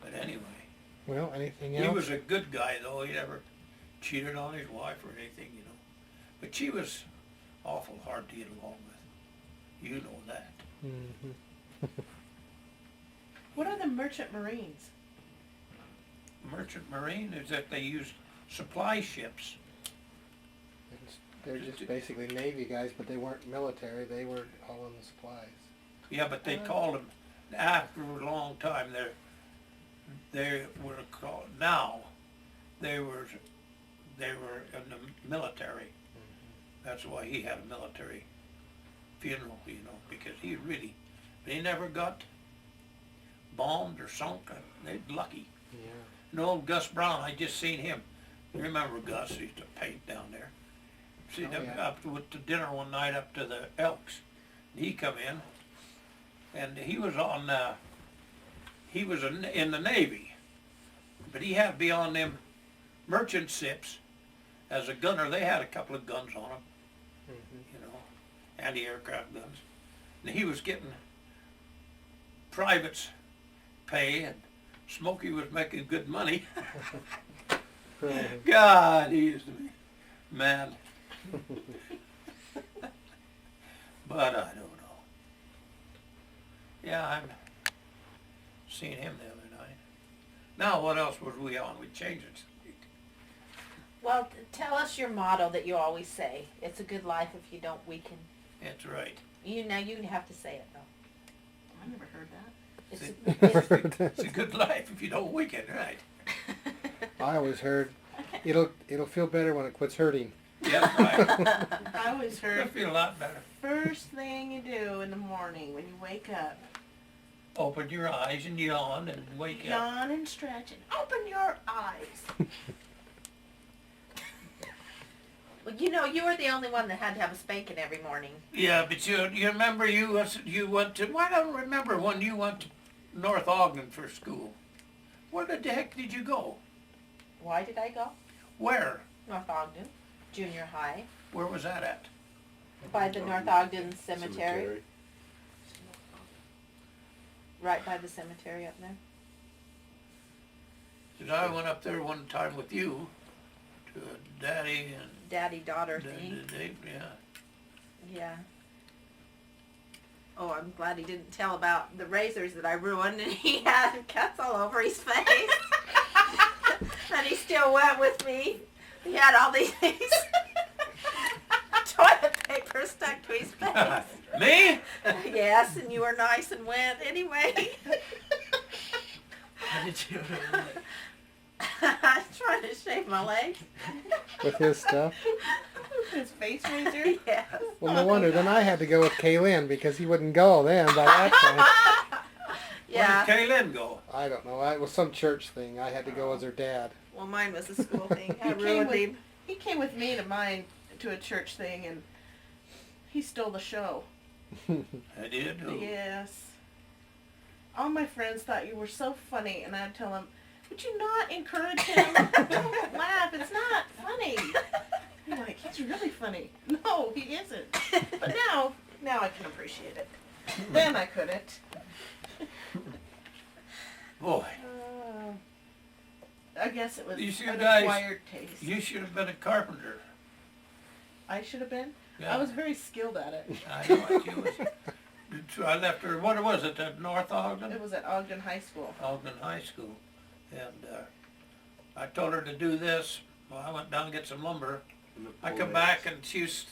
But anyway, Well, anything he else? was a good guy, though. He never cheated on his wife or anything, you know. But she was awful hard to get along with. You know that. Mhm. What are the Merchant Marines? Merchant Marine is that they used supply ships. They're just basically Navy guys, but they weren't military. They were hauling the supplies. Yeah, but they called them, after a long time, they were called, now, they were in the military. That's why he had a military funeral, you know, because they never got bombed or sunk. They're lucky. Yeah. And old Gus Brown, I just seen him. You remember Gus? He used to paint down there. See them yeah. up to dinner one night up to the Elks. He come in, and he was on. He was in the Navy, but he had to be on them merchant ships as a gunner. They had a couple of guns on them, you know, anti-aircraft guns. And he was getting privates pay, and Smokey was making good money. God, he used to be mad. But I don't know. Yeah, I'm seeing him the other night. Now, what else was we on? We changed it. Well, tell us your motto that you always say. It's a good life if you don't weaken. That's right. You have to say it though. I never heard that. It's It's a good life if you don't weaken, right? I always heard it'll feel better when it quits hurting. Yeah, right. I always It'll heard feel a lot better. first thing you do in the morning when you wake up, Open your eyes and yawn and wake up. yawn and stretch and open your eyes. Well, you were the only one that had to have a spanking every morning. Yeah, but you remember you went to, well, I don't remember when you went to North Ogden for school. Where the heck did you go? Why did I go? Where? North Ogden, junior high, Where was that at? by the North Ogden Cemetery, right by the cemetery up there. 'Cause I went up there one time with you to a daddy and Daddy-daughter thing. yeah. Yeah. Oh, I'm glad he didn't tell about the razors that I ruined and he had cuts all over his face. And he still went with me. He had all these toilet paper marker stuck to his face. Me? Yes, and you were nice and wet anyway. How did you? I was trying to shave my legs. with his stuff. His face razor. Yes. Well, no wonder. Then I had to go with Kaylin because he wouldn't go then by that time. Yeah. Where did Kaylin go? I don't know. It was some church thing. I had to go as her dad. Well, mine was a school thing. I He came ruined with- him. He came with me to mine to a church thing, and he stole the show. I did. Who? Yes. All my friends thought you were so funny, and I'd tell them, would you not encourage him? Don't laugh. It's not funny. You're like, he's really funny. No, he isn't. But now I can appreciate it. Then I couldn't. Boy, I guess it was You see, an guys, acquired taste. you should have been a carpenter. I should have been. Yeah. I was very skilled at it. I know it. You was. So I left her. What was it? At North Ogden? It was at Ogden High School. Ogden High School, and I told her to do this. Well, I went down to get some lumber. I come back and she's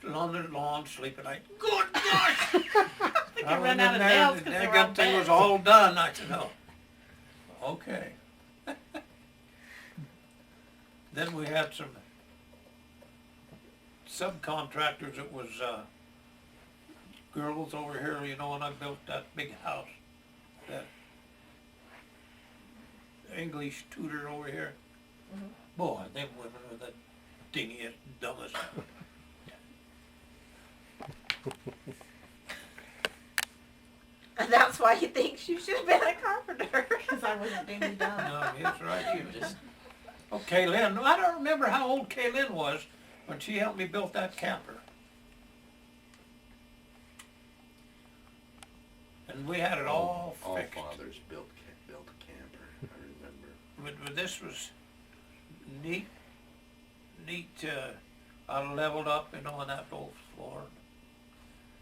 on the lawn sleeping. Good gosh! I think I ran went out in of there nails and because the they were good on thing was beds. all done. I said, no. Okay. Then we had some subcontractors. It was girls over here, you know, when I built that big house. That English tutor over here. Mhm. Boy, them women are the dingiest, dumbest. And that's why he thinks you should have been a carpenter. Because I wasn't being dumb. No, he's right. She was just. Oh, Kaylin. I don't remember how old Kaylin was when she helped me build that camper. And we had it all fixed. fathers built a camper. I remember. But this was neat. I leveled up, you know, on that old floor.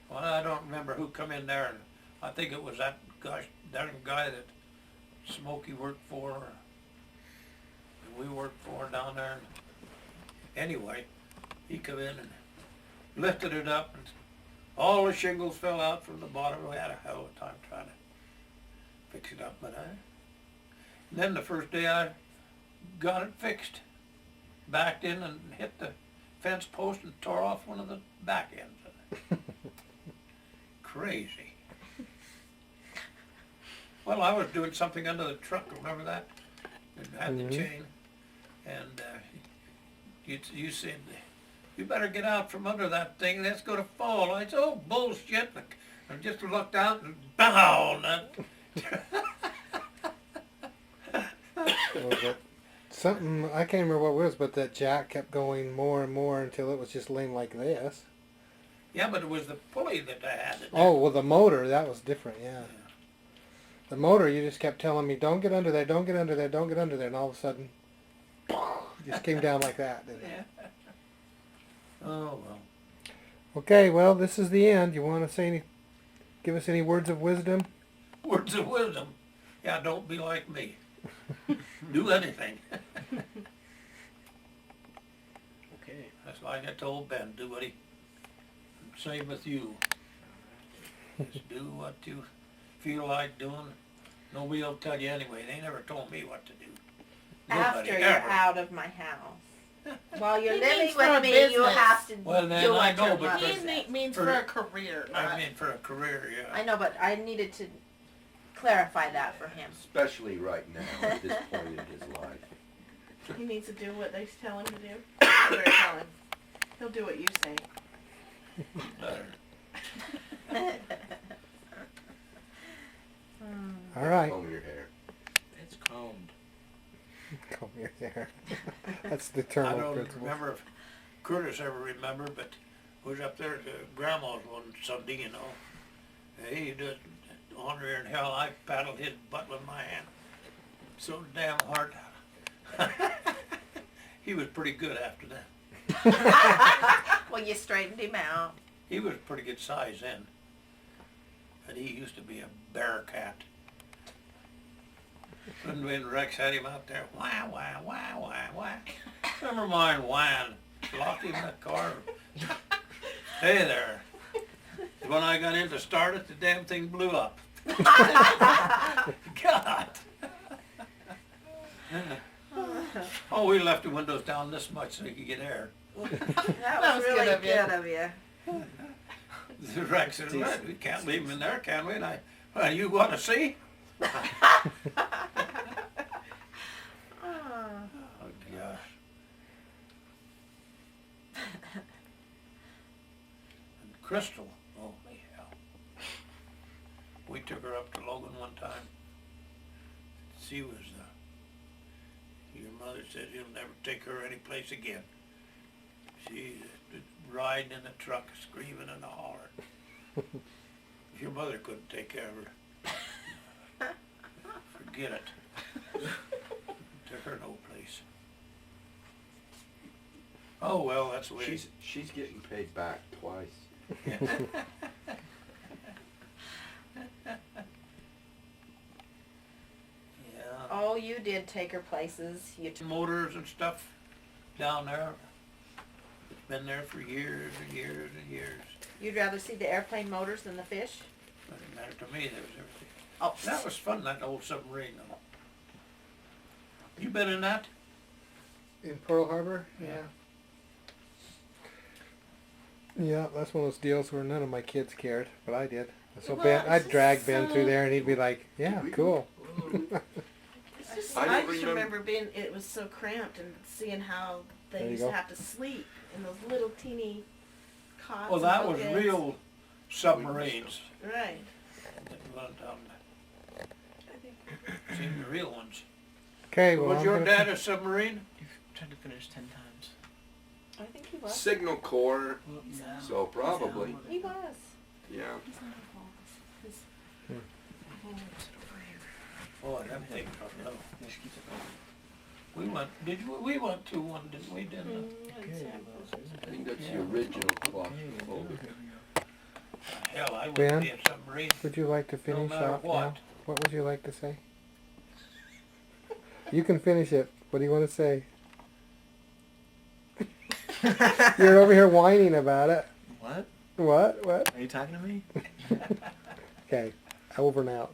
Well, I don't remember who come in there, and I think it was that darn guy that Smokey worked for, and we worked for down there. And anyway, he come in and lifted it up, and all the shingles fell out from the bottom. We had a hell of a time trying to fix it up, but then the first day I got it fixed, backed in and hit the fence post and tore off one of the back ends of it. Crazy. Well, I was doing something under the truck, remember that? And had the chain, and you said, you better get out from under that thing, that's going to fall. I said, oh, bullshit. I just looked out and bow. Well, but something, I can't remember what it was, but that jack kept going more and more until it was just laying like this. Yeah, but it was the pulley that I had. Oh, well, the motor, that was different, yeah. The motor, you just kept telling me, don't get under there, don't get under there, don't get under there, and all of a sudden, just came down like that, didn't it? Yeah. Oh, well. Okay, well, this is the end. You want to say give us any words of wisdom? Words of wisdom. Yeah, don't be like me. Do anything. Okay. That's like I told Ben, do what he, same with you. Just do what you feel like doing. Nobody will tell you anyway. They never told me what to do. After Nobody you're ever. out of my house. While you're He living means for a with me, you business. have to Well, then, do I what know, your but mother for- says. He means For- for a career, not... I mean, for a career, yeah. I know, but I needed to clarify that for him. Especially right now at this point in his life. He needs to do what they tell him to do. That's what they tell him. He'll do what you say. Better. All right. Comb your hair. It's combed. Comb your hair. That's the I terminal don't principle. remember if Curtis ever remembered, but we was up there at Grandma's one Sunday, you know. He did honor in hell. I paddled his butt with my hand. So damn hard. He was pretty good after that. Well, you straightened him out. He was pretty good size then. But he used to be a bear cat. And when Rex had him out there, wah, wah, wah, wah, wah. Never mind whine. Locked him in the car. Hey there. When I got in to start it, the damn thing blew up. God. Oh, we left the windows down this much so you could get air. That was really good of you. Rex said, "Right, we can't leave them in there, can we?" And well, you want to see? Oh, gosh. And Crystal, holy hell. We took her up to Logan one time. She was, your mother said you'll never take her any place again. She riding in the truck, screaming and hollering. Your mother couldn't take care of her. Forget it. Took her no place. Oh well, that's the way. She's getting paid back twice. Yeah. Oh, you did take her places. You Motors and stuff down there. It's been there for years and years and years. You'd rather see the airplane motors than the fish? Doesn't matter to me. There was everything. Oh, That was fun. That old submarine. Though. You been in that? In Pearl Harbor? Yeah. Yeah, that's one of those deals where none of my kids cared, but I did. So Well, Ben, it's I'd just drag Ben so- through there, and he'd be like, "Yeah, cool." It's just, I I, don't just remember- remember being, it was so cramped and seeing how There they you used go. to have to sleep in those little teeny cots. Well, and that was beds. real submarines. Right. That went down. Seen the real ones. Okay, well, Was I'm your gonna- dad a submarine? You've tried to finish 10 times. I think he was. Signal Corps, Well, no. so probably, He was. yeah. Oh, them things are low. Yeah, she keeps it We went. We went to one, didn't we? Didn't we? I think that's the original clock. Hell, I Ben? wouldn't be a submarine. Would you like to finish matter off what. now? What would you like to say? You can finish it. What do you want to say? You're over here whining about it. What? What? What? Are you talking to me? Okay, over and out.